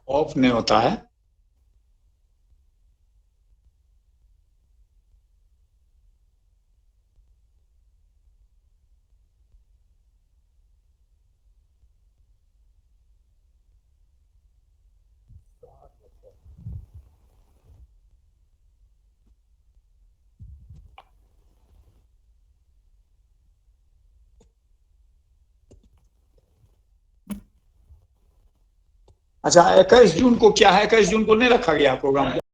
ऑफ नहीं होता है। अच्छा 21 जून को क्या है? 21 जून को नहीं रखा गया प्रोग्राम?